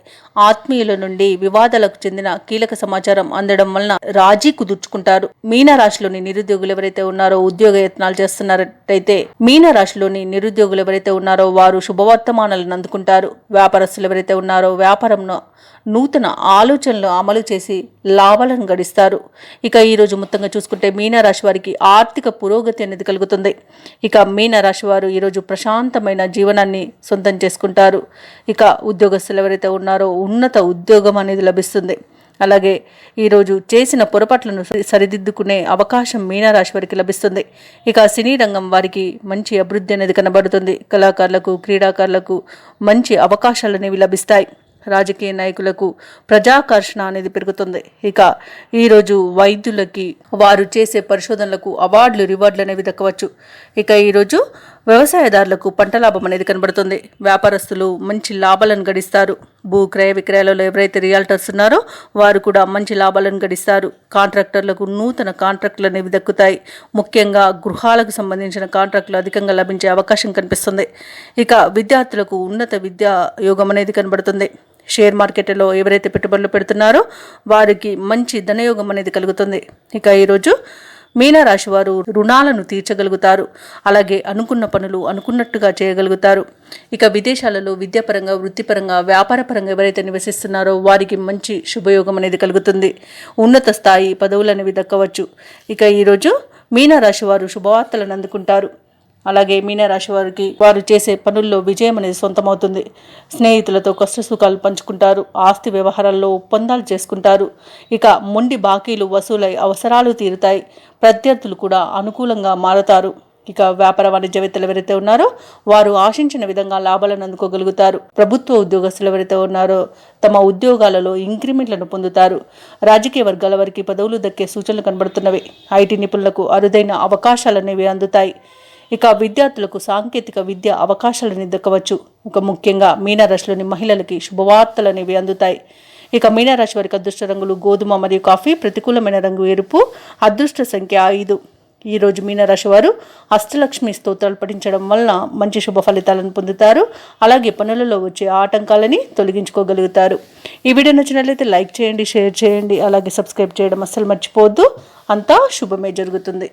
Speaker 1: ఆత్మీయుల నుండి వివాదాలకు చెందిన కీలక సమాచారం అందడం వలన రాజీ కుదుర్చుకుంటారు. మీనరాశిలోని నిరుద్యోగులు ఎవరైతే ఉన్నారో ఉద్యోగ యత్నాలు చేస్తున్నట్టయితే మీనరాశిలోని నిరుద్యోగులు ఎవరైతే ఉన్నారో వారు శుభవర్తమానాలను అందుకుంటారు. వ్యాపారస్తులు ఎవరైతే ఉన్నారో వ్యాపారంలో నూతన ఆలోచనలు అమలు చేసి లాభాలను గడిస్తారు. ఇక ఈరోజు మొత్తంగా చూసుకుంటే మీనరాశి వారికి ఆర్థిక పురోగతి అనేది కలుగుతుంది. ఇక మీనరాశి వారు ఈరోజు ప్రశాంతమైన జీవనాన్ని సొంతం చేసుకుంటారు. ఇక ఉద్యోగస్తులు ఎవరైతే ఉన్నారో ఉన్నత ఉద్యోగం అనేది లభిస్తుంది. అలాగే ఈరోజు చేసిన పొరపాట్లను సరిదిద్దుకునే అవకాశం మీనరాశి వారికి లభిస్తుంది. ఇక సినీ రంగం వారికి మంచి అభివృద్ధి అనేది కనబడుతుంది. కళాకారులకు క్రీడాకారులకు మంచి అవకాశాలు అనేవి లభిస్తాయి. రాజకీయ నాయకులకు ప్రజాకర్షణ అనేది పెరుగుతుంది. ఇక ఈరోజు వైద్యులకి వారు చేసే పరిశోధనలకు అవార్డులు రివార్డులు అనేవి దక్కవచ్చు. ఇక ఈరోజు వ్యవసాయదారులకు పంట లాభం అనేది కనబడుతుంది. వ్యాపారస్తులు మంచి లాభాలను గడిస్తారు. భూ క్రయ విక్రయాలలో ఎవరైతే రియాల్టర్స్ ఉన్నారో వారు కూడా మంచి లాభాలను గడిస్తారు. కాంట్రాక్టర్లకు నూతన కాంట్రాక్టులు అనేవి దక్కుతాయి. ముఖ్యంగా గృహాలకు సంబంధించిన కాంట్రాక్టులు అధికంగా లభించే అవకాశం కనిపిస్తుంది. ఇక విద్యార్థులకు ఉన్నత విద్యా యోగం అనేది కనబడుతుంది. షేర్ మార్కెట్లో ఎవరైతే పెట్టుబడులు పెడుతున్నారో వారికి మంచి ధనయోగం అనేది కలుగుతుంది. ఇక ఈరోజు మీనరాశి వారు రుణాలను తీర్చగలుగుతారు. అలాగే అనుకున్న పనులు అనుకున్నట్టుగా చేయగలుగుతారు. ఇక విదేశాలలో విద్యాపరంగా వృత్తిపరంగా వ్యాపారపరంగా ఎవరైతే నివసిస్తున్నారో వారికి మంచి శుభయోగం అనేది కలుగుతుంది. ఉన్నత స్థాయి పదవులు అనేవి దక్కవచ్చు. ఇక ఈరోజు మీనరాశి వారు శుభవార్తలను అందుకుంటారు. అలాగే మీనరాశి వారికి వారు చేసే పనుల్లో విజయం అనేది సొంతమవుతుంది. స్నేహితులతో కష్ట సుఖాలు పంచుకుంటారు. ఆస్తి వ్యవహారాల్లో ఒప్పందాలు చేసుకుంటారు. ఇక మొండి బాకీలు వసూలై అవసరాలు తీరుతాయి. ప్రత్యర్థులు కూడా అనుకూలంగా మారుతారు. ఇక వ్యాపార వాణిజ్యవేత్తలు ఎవరైతే ఉన్నారో వారు ఆశించిన విధంగా లాభాలను అందుకోగలుగుతారు. ప్రభుత్వ ఉద్యోగస్తులు ఎవరైతే ఉన్నారో తమ ఉద్యోగాలలో ఇంక్రిమెంట్లను పొందుతారు. రాజకీయ వర్గాల వారికి పదవులు దక్కే సూచనలు కనబడుతున్నవి. ఐటీ నిపుణులకు అరుదైన అవకాశాలు అనేవి అందుతాయి. ఇక విద్యార్థులకు సాంకేతిక విద్య అవకాశాలని దక్కవచ్చు. ఇక ముఖ్యంగా మీనరాశిలోని మహిళలకి శుభవార్తలు అనేవి అందుతాయి. ఇక మీనరాశి వారికి అదృష్ట రంగులు గోధుమ మరియు కాఫీ. ప్రతికూలమైన రంగు ఎరుపు. అదృష్ట సంఖ్య 5. ఈరోజు మీనరాశి వారు అష్టలక్ష్మి స్తోత్రాలు పఠించడం వలన మంచి శుభ ఫలితాలను పొందుతారు. అలాగే పనులలో వచ్చే ఆటంకాలని తొలగించుకోగలుగుతారు. ఈ వీడియో నచ్చినట్లయితే లైక్ చేయండి, షేర్ చేయండి, అలాగే సబ్స్క్రైబ్ చేయడం అస్సలు మర్చిపోవద్దు. అంతా శుభమే జరుగుతుంది.